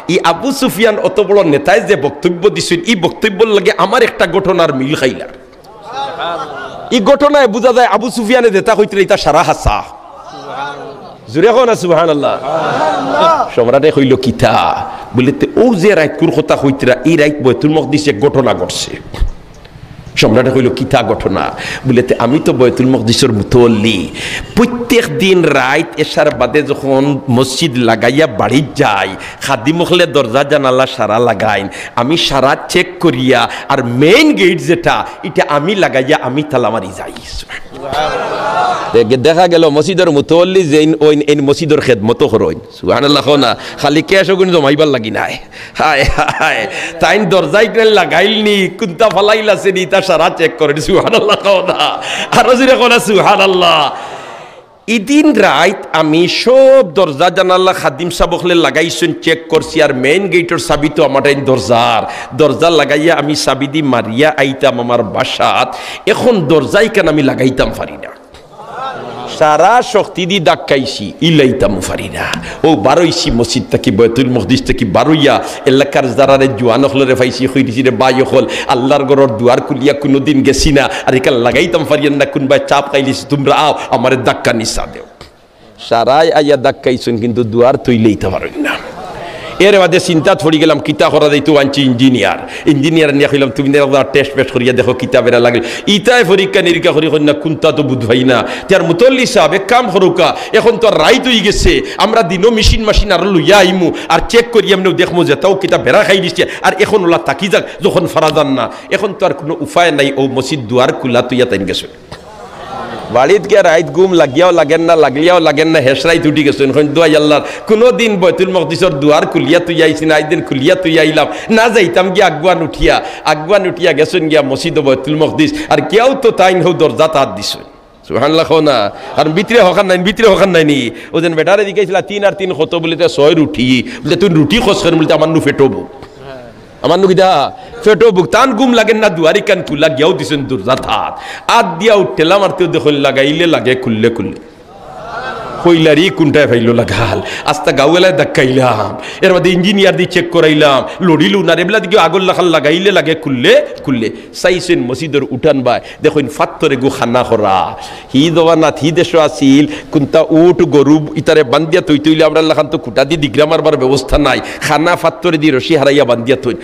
ই আবু সুফিয়ান অত বড় নেতায় যে বক্তব্য দিছেন এই বক্তব্যর লাগে আমার একটা ঘটনার মিল খাইলার এই ঘটনায় বোঝা যায় আবু সুফিয়ানে যেটা হইতে এটা সারা হাসা জুড়ে হো না সুবহানাল্লাহ সম্রাটে কইল কিতা বলিতে ও যে রাইতকুর কথা হইতরা এই রাইত বয়তুল মকদিসে ঘটনা ঘটছে সম্রাটে কইল কিতা ঘটনা বলেতে আমি তো বয়তুল মকদিসের মুতল্লি প্রত্যেক দিন রাত এশার বাদে যখন মসজিদ লাগাইয়া বাড়ি যাই খাদি মখলে দরজা জানালা সারা লাগাইন আমি সারা চেক করিয়া আর মেইন গেট যেটা এটা আমি লাগাইয়া আমি তালা মারি যাই দেখা গেল মসজিদের মুতল্লি যে এই মসজিদের খেদমতো করইন সুবহানাল্লাহ না খালি ক্যাশ গুণ জমাইবার লাগি নাই হায় হায় তাই দরজাই লাগাইলনি কুন্তা ফালাইলাছে নি তা সারা চেক করেন সুবহানাল্লাহ না আরো জোরে কোনা সুবহানাল্লাহ ইদিন রাত আমি সব দরজা জানালা খাদিম সাবকলে লাগাইছেন চেক করছি আর মেইন গেটের চাবি তো আমার দরজা লাগাইয়া আমি চাবি দি মারিয়া আইতাম আমার বাসাত এখন দরজাই কেন আমি লাগাইতাম পারি না সারা শক্তি দি ডাকাইছি ইলাইতাম পারি না ও বারোইছি মসজিদ থেকে বয়তুল মকদিস থেকে বারোইয়া এলাকার যারারে জোয়ান হলরে পাইছি হইছি রে বাই হল আল্লাহর ঘরের দুয়ার খুলিয়া কোনোদিন গেছি না আর এখানে লাগাইতাম পারিয়েন না কোনবাই চাপ খাইলিছি তোমরা আও আমার ধাক্কা নিচা দেও সারাই আইয়া ডাকাইছেন কিন্তু দুয়ার তুইলেইতে পারেন না এর মাঝে চিন্তা পড়ি গেলাম কিতা করা যাইতো আনছি ইঞ্জিনিয়ার নিয়ে কইলাম তুমি টেস্ট পেস্ট করিয়া দেখো কিতা বেড়া লাগলে ইটাই পরীক্ষা নিরীক্ষা করি না কোনটা তো বুধ ভাই না তার মুতল্লি সাহেব এক কাম করুকা এখন তো রাইত হয়ে গেছে আমরা দিনও মেশিন আর লইয়া আইমু আর চেক করি এমনিও দেখবো যে তাও কিতা বেড়া খাই দিচ্ছে আর এখন ওলা তাকি যাক যখন ফারাদান না এখন তো আর কোনো উপায় নাই ও মসজিদ দুয়ার খুলা তুইয়া তাই গেছে বাড়িত গিয়ে রাইত গুম লাগিয়াও লাগেন না লাগলিয়াও লাগেন না হেসরাই উঠি গেছেন দোয়াই আল্লাহর কোনোদিন বয়তুল মকদিসের দুয়ার খুলিয়া তুই আইছি না একদিন খুলিয়া তুই আইলাম না যাইতাম গিয়া আগুয়ান উঠিয়া গেছেন গিয়া মসজিদ বয়তুল মকদিস আর কেউ তো তাই হো দরজা তার দিছেন সুবহানাল্লাহ না আর ভিতরে হকান নাই নি ও যেন বেটারে দিকেছিল 3 আর 3 কত বলিতে 6 রুটি বলে তুই রুটি খোঁজ করেন বলতে আমার নু ফেটবো আমার নুকিদা ফেটো বুকতান গুম লাগেন না দুয়ারি কান খুলা গিয়াও দিছেন দরজা থাত আদ দিয়া উঠলাম আর তুই দেখুন লাগাইলে লাগে খুললে কইলারি কোনটায় ফাইলো লাগাল আস্তা গাওয়ালায় ধাক্কাইলাম এর মধ্যে ইঞ্জিনিয়ার দিয়ে চেক করাইলাম লড়িলু না রেবলা দিকে আগল লাখাল লাগাইলে লাগে খুললে চাইছেন মসজিদের উঠান বাই দেখুন ফাত্তরে গু খানা করা হি দোয়ানাথ হি দেশ আসিল কোনটা উঠ গরু ইতারে বান্দিয়া তৈলে আমরা লাখান তো কুটা দিয়ে দিগ্রা মারবার ব্যবস্থা নাই খানা ফাত্তরে দিয়ে রশি হারাইয়া বান্দিয়া তৈল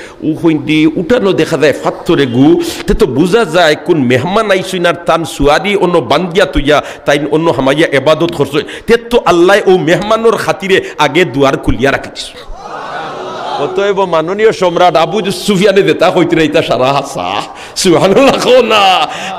দি উঠানো দেখা যায় ফাত্তরে গু তে তো বোঝা যায় কোন মেহমান আইসুন আর তান সুয়ারি অন্য বান্দিয়া তুইয়া তাই অন্য হামাইয়া এবাদত করছে তো আল্লাহ ও মেহমানোর খাতিরে আগে দুয়ার খুলিয়া রাখিস অতএব মাননীয় সম্রাট আবু সুফিয়ানে দেতা হইতে রাইতা সারা হাসা সুবহানাল্লাহ না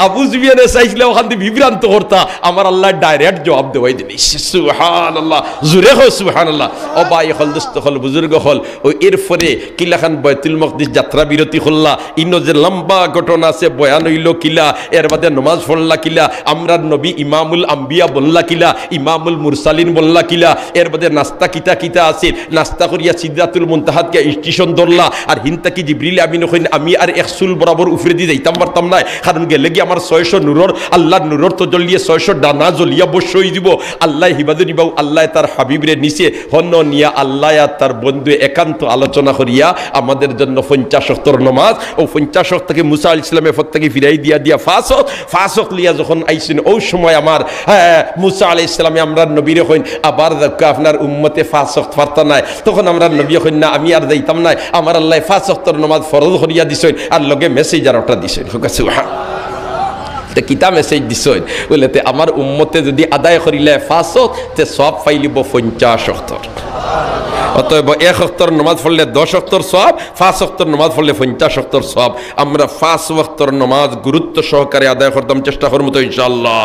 আবু সুফিয়ানে চাইছিল ওখান থেকে বিভ্রান্ত করতা আমার আল্লাহ ডাইরেক্ট জবাব দেওয়াই দিলি সুবহানাল্লাহ জুরে হো সুবহানাল্লাহ ও ভাই হল দোস্ত হল বুজুর্গ হল ও এরপরে কিলাখান বয়তুল মকদিস যাত্রা বিরতি হল্লা ইনো যে লম্বা ঘটনা আছে বয়ান হইল কিলা এর বাদে নমাজ পড়লা কিলা আমরা নবী ইমামুল আম্বিয়া বললা কিলা ইমামুল মুরসালিন বললা কিলা এর বাদে নাস্তা কিতা আছে নাস্তা করিয়া সিদরাতুল মুনতাহা স্টেশন ধরলা আর হিনতা কি জিবরিল আমিন কইন আমি আর একসুল বরাবর উপরে দিয়ে যাইতাম পারতাম না কারণ গেলে কি আমার 600 নূরর আল্লাহর নূরর তো জ্বলিয়ে 600 ডানা জ্বলিয়া বসই দিব আল্লাহ হিবাদু নিবাও আল্লাহ তার হাবিবরে নিচে হন্ন নিয়া আল্লাহ আর তার বন্ধু একান্ত আলোচনা করিয়া আমাদের জন্য 50 ওয়াক্তের নামাজ ও 50 ওয়াক্ত থেকে মুসা আলাইহিস সালামের পর থেকে ফিরাই দিয়া ফাঁস লিয়া যখন আইছেন ওই সময় আমার মুসা আলাইহিস সালামে আমরা নবীরে কইন আবার আপনার উম্মতে 5 ওয়াক্ত পারতা নাই তখন আমরা নবী কইন না আমি আর যাইতাম নাই আমার আল্লাহ 5 ওয়াক্তের নামাজ ফরজ করিয়া দিছেন আর লগে মেসেজ আর ওটা দিছেন কিতা মেসেজ দিছেন বলেতে আমার উম্মতে যদি আদায় করিলে 5 ওয়াক্ত তে সব পাইলিব 50 ওয়াক্তর অতএব 1 ওয়াক্তের নামাজ পড়লে 10 ওয়াক্তের সওয়াব 5 ওয়াক্তের নামাজ পড়লে 50 ওয়াক্তের সওয়াব আমরা 5 ওয়াক্তের নামাজ গুরুত্ব সহকারে আদায় করতাম চেষ্টা করব তো ইনশাআল্লাহ।